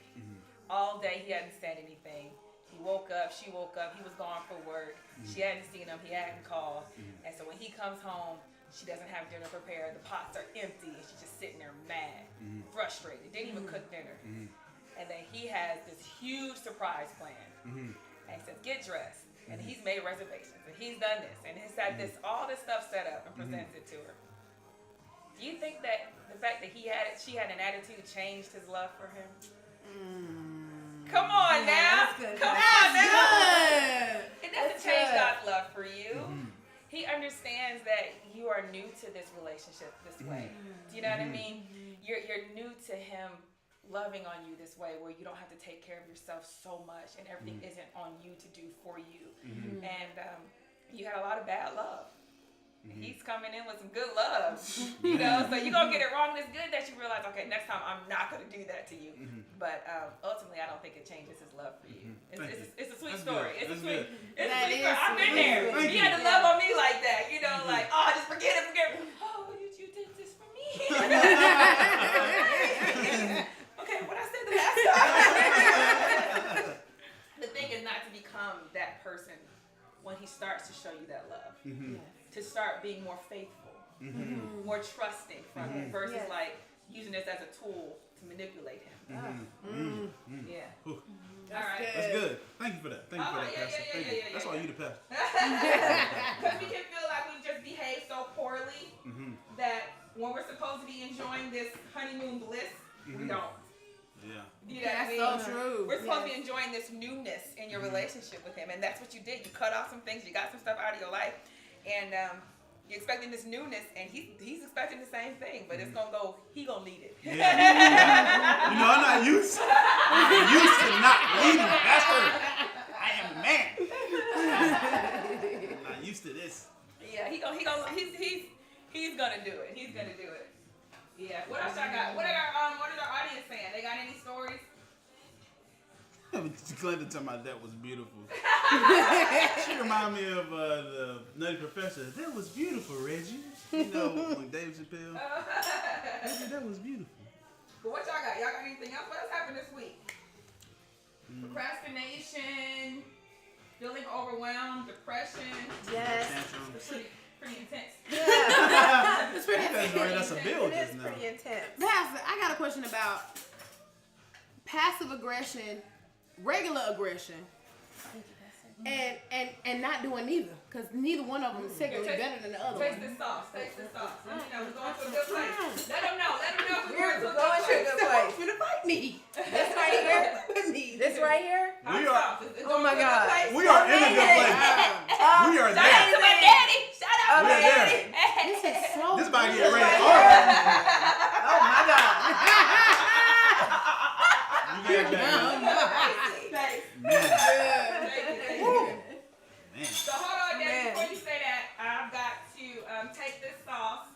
All day, he hadn't said anything. He woke up, she woke up, he was gone for work. She hadn't seen him, he hadn't called. And so when he comes home, she doesn't have dinner prepared. The pots are empty, and she's just sitting there mad, frustrated. Didn't even cook dinner. And then he has this huge surprise plan. And he says, "Get dressed." And he's made reservations, and he's done this, and he's had this all this stuff set up and presents it to her. Do you think that the fact that she had an attitude changed his love for him? Come on now, come on now. It doesn't change God's love for you. He understands that you are new to this relationship this way. Do you know what I mean? You're new to him loving on you this way, where you don't have to take care of yourself so much and everything isn't on you to do for you. And you had a lot of bad love. He's coming in with some good love, you know, so you're going to get it wrong. It's good that you realize, okay, next time I'm not going to do that to you. But ultimately, I don't think it changes his love for you. It's a sweet story. It's a sweet story. I've been there. He had to love on me like that, you know, like, oh, just forget it. Oh, you did this for me. Okay, what I said the last time. The thing is not to become that person when he starts to show you that love. To start being more faithful, more trusting from him versus like using this as a tool to manipulate him. Yeah. All right. That's good. Thank you for that. Thank you for that, Pastor. That's all you the pastor. Because we can feel like we just behave so poorly that when we're supposed to be enjoying this honeymoon bliss, we don't. Yeah. You know what I mean? That's so true. We're supposed to be enjoying this newness in your relationship with him, and that's what you did. You cut off some things. You got some stuff out of your life. And you're expecting this newness, and he's expecting the same thing, but it's gonna need it. Yeah. You know, I'm not used to not leading, Pastor. I am a man. I'm not used to this. Yeah, he's gonna do it. He's gonna do it. Yeah. What else I got? What is our audience saying? They got any stories? Glenda talking about that was beautiful. She reminded me of the Nutty Professor. That was beautiful, Reggie. You know, like Dave Chappelle. Reggie, that was beautiful. But what y'all got? Y'all got anything else? What else happened this week? Procrastination, feeling overwhelmed, depression. Yes. It's pretty intense. Yeah. It's pretty intense. That's a bill It just is now. pretty intense. Pastor, I got a question about passive aggression, regular aggression, and not doing neither, because neither one of them is technically better than the other Taste one. this sauce. Taste this sauce. You know, we're going to a good place. Let them know. We're We're going to a good place. You to fight me. This right here. This right here. Oh my God. We are in a good place. We are Shout out to there. my daddy. Shout out to We're my there. daddy. This is so This about to get good. ready. Oh my God. You get that, Thanks. man. Thank you. Man. So hold on, Daddy. Man. Before you say that, I've got to take this sauce.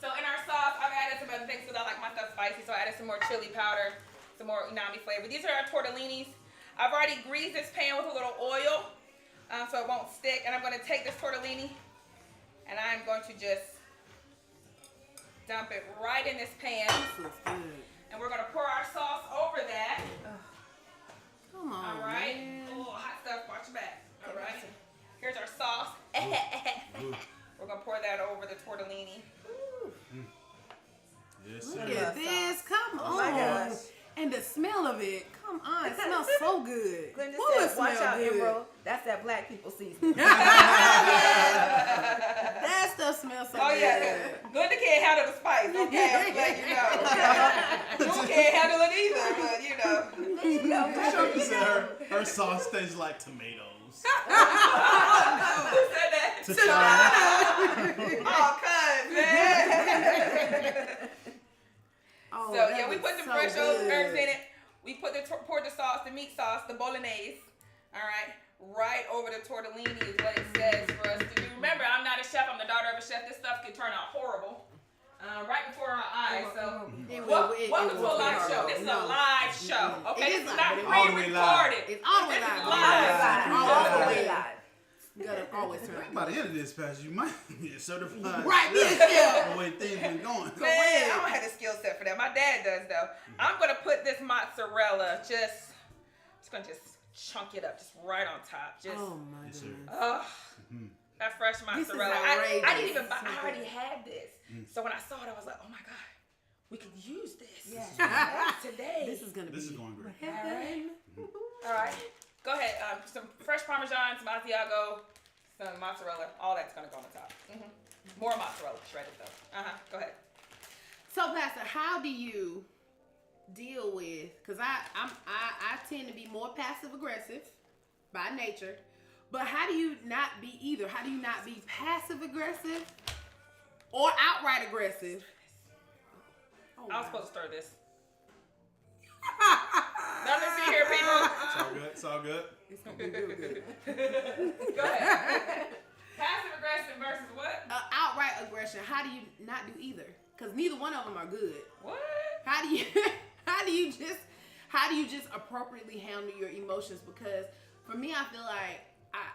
So in our sauce, I've added some other things because I like my stuff spicy. So I added some more chili powder, some more umami flavor. These are our tortellinis. I've already greased this pan with a little oil so it won't stick. And I'm going to take this tortellini and I'm going to just dump it right in this pan. This looks good. And we're going to pour our sauce over that. Come on, All right. man. Oh, hot stuff. Watch your back. All right. Here's our sauce. We're going to pour that over the tortellini. Yes, Look sir. at this. Come on. Oh my gosh. And the smell of it. Come on. It smells so good. Glenda Ooh, it said, watch smell out, good. Emerald. That's that black people season. That stuff smells so Oh, good. yeah. Glenda can't handle the spice. Okay, I'm letting you know. You can't handle it either, but you know. She said her sauce tastes like tomatoes. Who said that? Tashana. Oh, cuz. Oh, So that yeah, we looks put the so fresh good. herbs in it. We put poured the sauce, the meat sauce, the bolognese. All right over the tortellini is what it says for us to do. Remember, I'm not a chef. I'm the daughter of a chef. This stuff could turn out horrible. Right before our eyes. So welcome to a live show. This is a live show. Okay, It is this is live, not but it's all the way live. pre-recorded. It's always This is live. live. All the way live. live. You gotta always turn I think it. by the end of this passage, you might be a certified Right, chef, yeah. the way things been going. Man, I don't have the skill set for that. My dad does though. I'm gonna put this mozzarella just gonna chunk it up just right on top. Just Oh my Yes, sir. goodness. that fresh This is mozzarella. I outrageous. didn't even buy. I already had this. So when I saw it, I was like, oh my god, we could use this. Yeah. Today. This is gonna be. This is going great. All right. Go ahead. Some fresh Parmesan, some Asiago, some mozzarella. All that's gonna go on the top. More mozzarella, shredded though. Go ahead. So, Pastor, how do you deal with? Because I tend to be more passive aggressive by nature, but how do you not be either? How do you not be passive aggressive or outright aggressive? Oh, I was wow. supposed to stir this. Nothing to see here, people. It's all good. It's all good. It's gonna be real good. Go ahead. Passive aggressive versus what? Outright aggression. How do you not do either? Because neither one of them are good. What? How do you just appropriately handle your emotions? Because for me, I feel like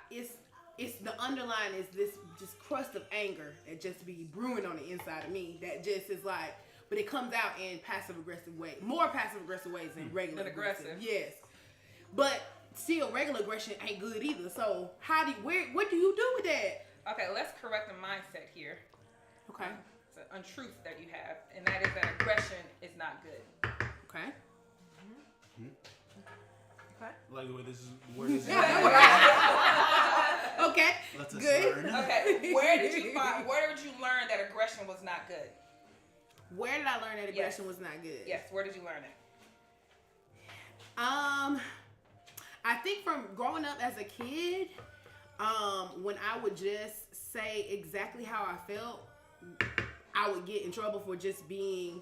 it's the underlying is this just crust of anger that just be brewing on the inside of me that just is like, but it comes out in passive aggressive ways, more passive aggressive ways than regular Than aggressive. Yes, but still regular aggression ain't good either. So what do you do with that? Okay, let's correct the mindset here. Okay. It's an untruth that you have, and that is that aggression is not good. Okay. Like the way this is where this is. Okay. Let us Good. learn. Okay, where did you learn that aggression was not good? Where did I learn that aggression was not good? Yes, where did you learn it? I think from growing up as a kid, when I would just say exactly how I felt, I would get in trouble for just being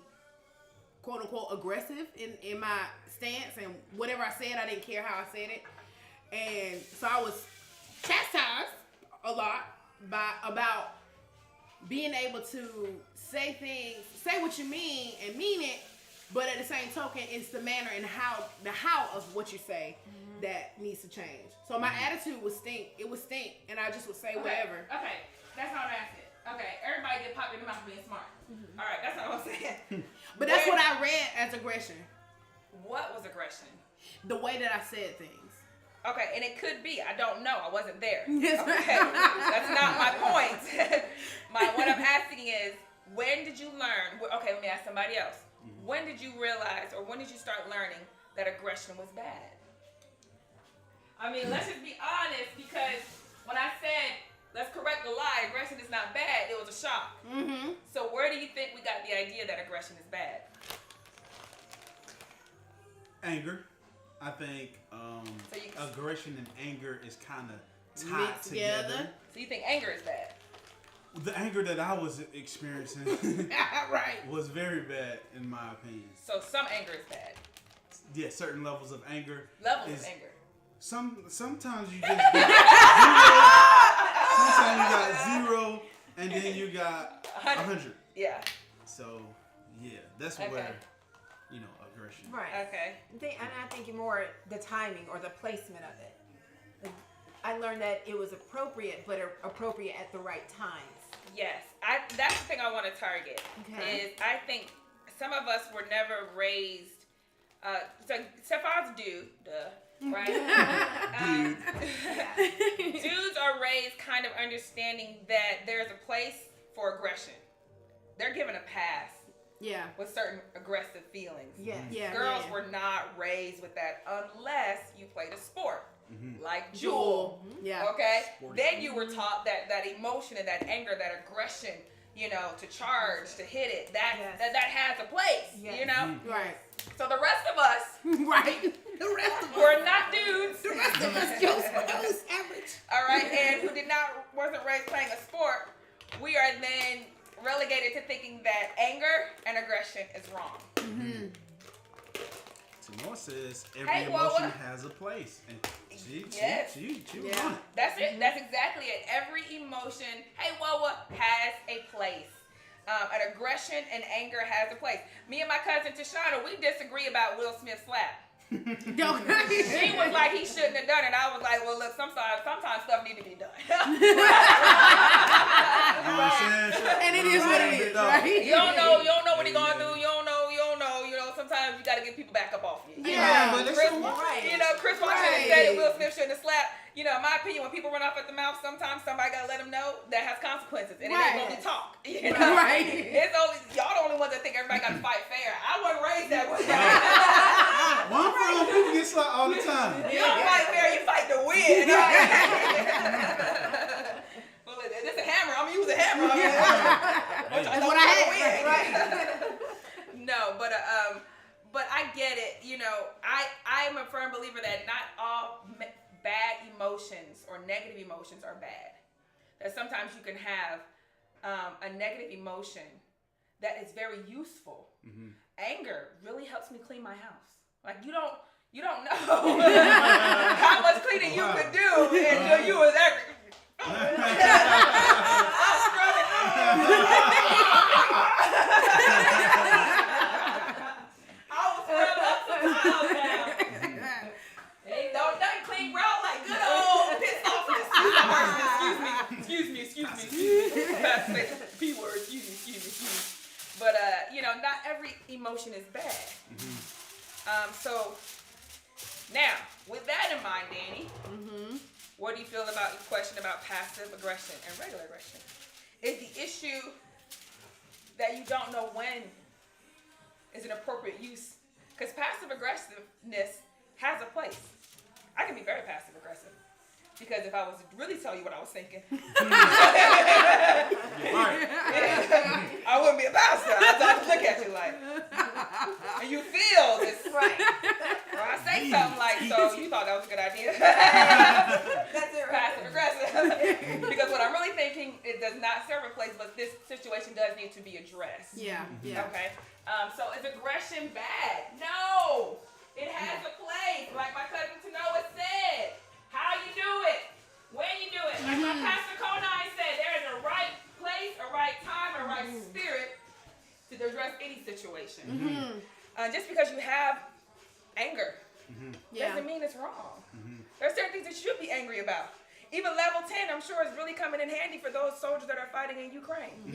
quote unquote aggressive in my stance, and whatever I said, I didn't care how I said it. And so I was chastised a lot about being able to say what you mean and mean it, but at the same token, it's the manner and the how of what you say that needs to change. So my attitude would stink. It would stink, and I just would say whatever. Okay, that's not what I said. Okay, everybody get popped in the mouth for being smart. All right, that's not what I'm saying. But that's what I read as aggression. What was aggression? The way that I said things. Okay, and it could be. I don't know. I wasn't there. Yes. Okay, that's not my point. What I'm asking is, when did you learn? Okay, let me ask somebody else. When did you realize, or when did you start learning that aggression was bad? I mean, let's just be honest, because when I said, let's correct the lie, aggression is not bad, it was a shock. So where do you think we got the idea that aggression is bad? Anger. I think aggression and anger is kind of tied Mixed together. So you think anger is bad? The anger that I was experiencing Right. was very bad in my opinion. So some anger is bad. Yeah, certain levels of anger. Levels of anger. Sometimes you just got zero. Sometimes you got 0, and then you got 100. Yeah. So yeah, that's Okay. where aggression. Right. Okay. And I think more the timing or the placement of it. Like, I learned that it was appropriate, but appropriate at the right times. Yes, that's the thing I want to target. Okay. Is I think some of us were never raised. So Stefan's dude, right? Dudes are raised kind of understanding that there's a place for aggression. They're given a pass Yeah. with certain aggressive feelings. Yes. Yeah. Girls yeah. were not raised with that unless you played a sport. Like Jewel. Jewel. Yeah. Okay? Sporty. Then you were taught that emotion and that anger, that aggression, to charge, to hit it, that has a place, Yes. Right. So the rest of us Right. The rest of us. were not dudes, The rest of us just average. all right, and who wasn't raised playing a sport, we are then relegated to thinking that anger and aggression is wrong. Tanoa says every Hey, emotion Wawa. has a place, and she Yeah. won it. That's it. That's exactly it. Every emotion, hey, Wawa, has a place. An aggression and anger has a place. Me and my cousin Tashana, we disagree about Will Smith's slap. She was like, he shouldn't have done it. I was like, well, look, sometimes stuff need to be done. You know what I'm saying? And it is what it is, right? You don't know what he gonna do. You don't know. Sometimes you gotta get people back up off you. Yeah, but it's Chris, so right. Chris Rock should have said it. Will Smith shouldn't have slapped. In my opinion, when people run off at the mouth, sometimes somebody gotta let them know that has consequences, and it ain't gonna be talk. Right. It's only y'all the only ones that think everybody gotta fight fair. I wasn't raised that way. One from people get slapped all the time. You don't fight fair, you fight to win. Well, this a hammer. I'm gonna use a hammer. That's what I had. Right. No, but I get it. I'm a firm believer that not all bad emotions or negative emotions are bad. That sometimes you can have a negative emotion that is very useful. Anger really helps me clean my house. Like you don't know how much cleaning you could do until you was angry. Don't clean route like good old pissed offness. Excuse me. That's the P word. Excuse me. But not every emotion is bad. So now, with that in mind, Danny, what do you feel about the question about passive aggression and regular aggression? Is the issue that you don't know when is an appropriate use? Because passive aggressiveness has a place. I can be very passive aggressive. Because if I was to really tell you what I was thinking, I wouldn't be a pastor. I'd have to look at you like, and you feel this, right? Or I say something like, so you thought that was a good idea. That's it, passive aggressive. Because what I'm really thinking, it does not serve a place, but this situation does need to be addressed. Yeah. Okay. So is aggression bad? No. It has a place, like my cousin Tanoa said. How you do it, when you do it. Like my Pastor Konai said, there is a right place, a right time, a right spirit to address any situation. Just because you have anger doesn't mean it's wrong. There's certain things that you should be angry about. Even level 10, I'm sure, is really coming in handy for those soldiers that are fighting in Ukraine.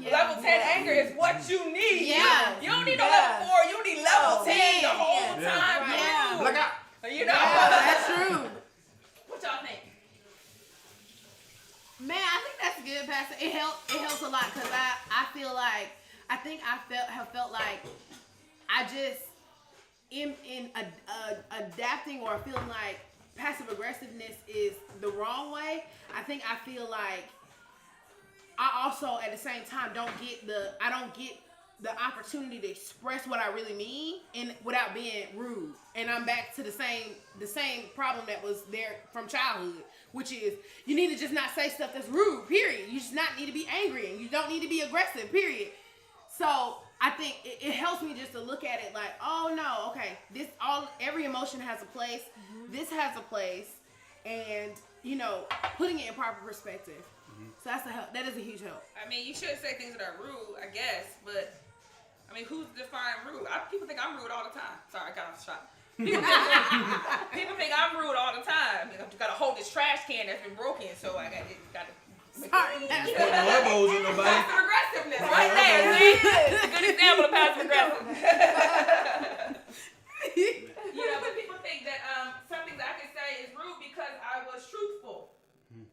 Level 10 anger is what you need. You don't need no level 4. You need level 10 the whole time. Look out. That's true. What y'all think? Man, I think that's good, Pastor. It helps a lot because I feel like I have felt like I just in adapting or feeling like passive aggressiveness is the wrong way. I feel like I also at the same time don't get the opportunity to express what I really mean and without being rude. And I'm back to the same problem that was there from childhood, which is you need to just not say stuff that's rude, period. You just not need to be angry and you don't need to be aggressive, period. So I think it helps me just to look at it like, oh no, okay, every emotion has a place. This has a place, and putting it in proper perspective. So that's a help. That is a huge help. I mean, you shouldn't say things that are rude, I guess, but I mean, who's defined rude? People think I'm rude all the time. Sorry, I got off the shot. People think I'm rude all the time. You gotta hold this trash can that's been broken, so I gotta. Sorry. Elbows in nobody. Passive aggressiveness, right there. See, it's a good example of passive aggressiveness. But people think that some things I can say is rude because I was truthful.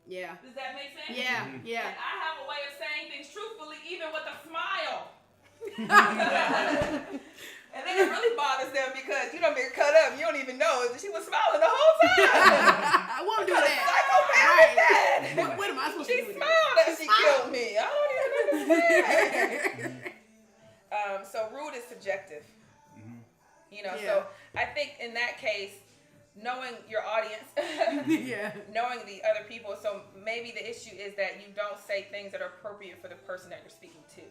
Yeah. Does that make sense? Yeah. And I have a way of saying things truthfully, even with a smile. And then it really bothers them because you don't get cut up. You don't even know she was smiling the whole time. I won't do that. Psychopath with that. What am I supposed to do? She smiled as she killed me. I don't even understand. So rude is subjective. So I think in that case, knowing your audience, Yeah. knowing the other people. So maybe the issue is that you don't say things that are appropriate for the person that you're speaking to.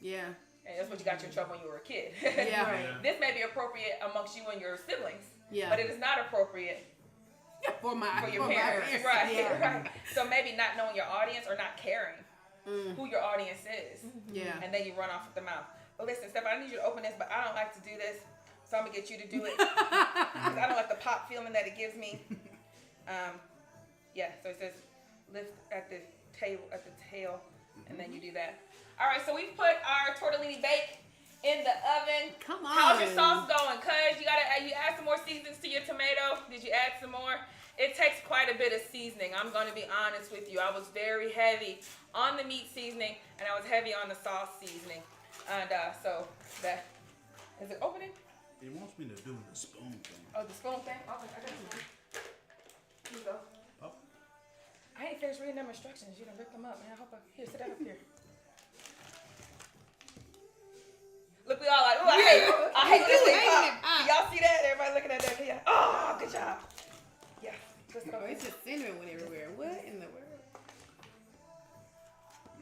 Yeah. And that's what you got you in trouble when you were a kid. Yeah. Right. This may be appropriate amongst you and your siblings, Yeah. but it is not appropriate For for your my parents. Right, Yeah. right. So maybe not knowing your audience or not caring who your audience is. Yeah. And then you run off with the mouth. But listen, Steph, I need you to open this, but I don't like to do this. So I'm going to get you to do it. Because I don't like the pop feeling that it gives me. Yeah, so it says lift at the tail, and then you do that. All right, so we put our tortellini bake in the oven. Come on. How's your sauce going? Cuz you add some more seasonings to your tomato. Did you add some more? It takes quite a bit of seasoning. I'm going to be honest with you. I was very heavy on the meat seasoning, and I was heavy on the sauce seasoning. And so that is it opening? He wants me to do the spoon thing. Oh, the spoon thing? Okay, I got it. Here you go. Oh. I ain't finished reading them instructions. You done ripped them up, man. I hope here, sit that up here. Look, we all like, ooh, I hate this thing pop. Y'all see that? Everybody looking at that video. Oh, good job. Yeah. Let's go. Oh, it's just cinnamon went everywhere. What in the world?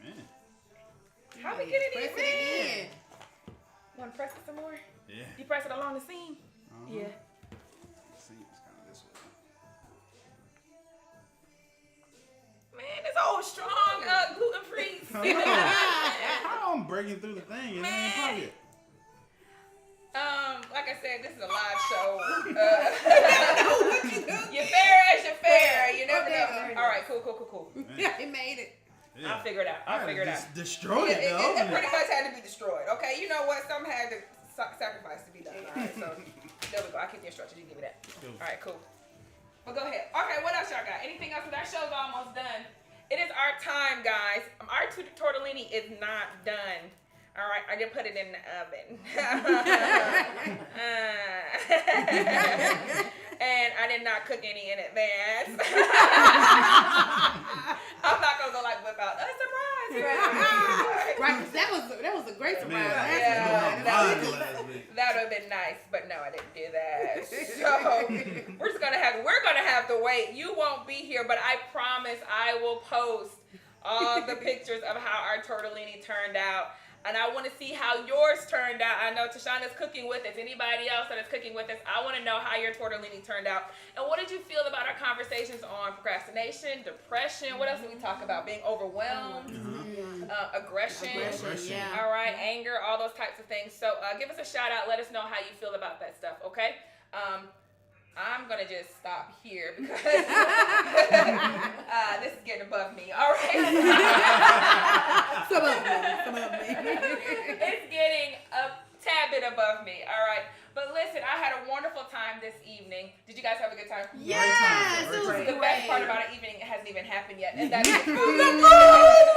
Man. How we get it Press in? it in. Want to press it some more? Yeah. You press it along the seam? Yeah. Seems kind of this way. Man, it's all strong, gluten-free. How I'm breaking through the thing and it ain't pocket. Like I said, this is a live show. You're fair as you're fair. You never know. All right, cool. Yeah, it made it. Yeah. I'll figure it out. I'll figure it out. Destroy It it, though. pretty much had to be destroyed. Okay, you know what? Some had to sacrifice to be done. All right, so there we go. I keep the instructions. You give me that. Cool. All right, cool. Well, go ahead. Okay, what else y'all got? Anything else? Because our show's almost done. It is our time, guys. Our tortellini is not done. All right, I just put it in the oven. And I did not cook any in advance. I'm not gonna go like whip out a surprise. Right, 'cause that was a great surprise. Man, Yeah, that was last week. That would have been nice, but no, I didn't do that. So we're gonna have to wait. You won't be here, but I promise I will post all the pictures of how our tortellini turned out. And I want to see how yours turned out. I know Tashana's cooking with us. Anybody else that is cooking with us, I want to know how your tortellini turned out. And what did you feel about our conversations on procrastination, depression? What else did we talk about? Being overwhelmed, aggression, Yeah. all right, anger, all those types of things. So give us a shout out. Let us know how you feel about that stuff, okay? I'm going to just stop here because this is getting above me, all right? Some of me. It's getting a tad bit above me, all right? But listen, I had a wonderful time this evening. Did you guys have a good time? Yes, it was Great The best great. part about our evening hasn't even happened yet, and that is the food.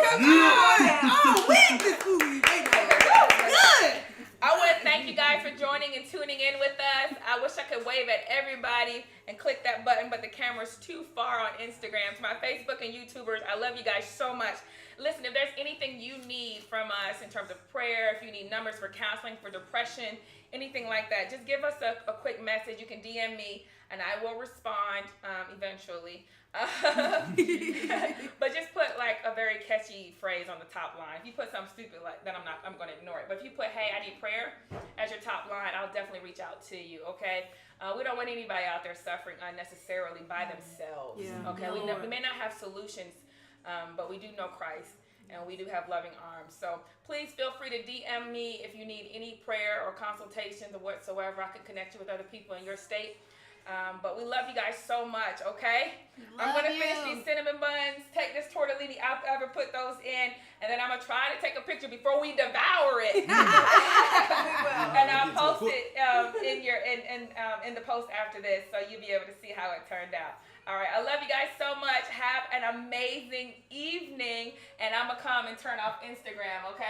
Come on! Oh, where's this food? Good. I want to thank you guys for joining and tuning in with us. I wish I could wave at everybody and click that button, but the camera's too far on Instagram. To my Facebook and YouTubers, I love you guys so much. Listen, if there's anything you need from us in terms of prayer, if you need numbers for counseling, for depression, anything like that, just give us a quick message. You can DM me, and I will respond eventually. But just put like a very catchy phrase on the top line. If you put something stupid like that, I'm going to ignore it. But if you put, hey, I need prayer as your top line, I'll definitely reach out to you, okay? We don't want anybody out there suffering unnecessarily by themselves, Yeah. okay? We may not have solutions, but we do know Christ, and we do have loving arms. So please feel free to DM me if you need any prayer or consultations or whatsoever. I can connect you with other people in your state. But we love you guys so much, okay? I'm going to finish these cinnamon buns, take this tortellini out the oven, put those in, and then I'm going to try to take a picture before we devour it. And I'll post it in the post after this, so you'll be able to see how it turned out. All right, I love you guys so much. Have an amazing evening, and I'm going to come and turn off Instagram, okay?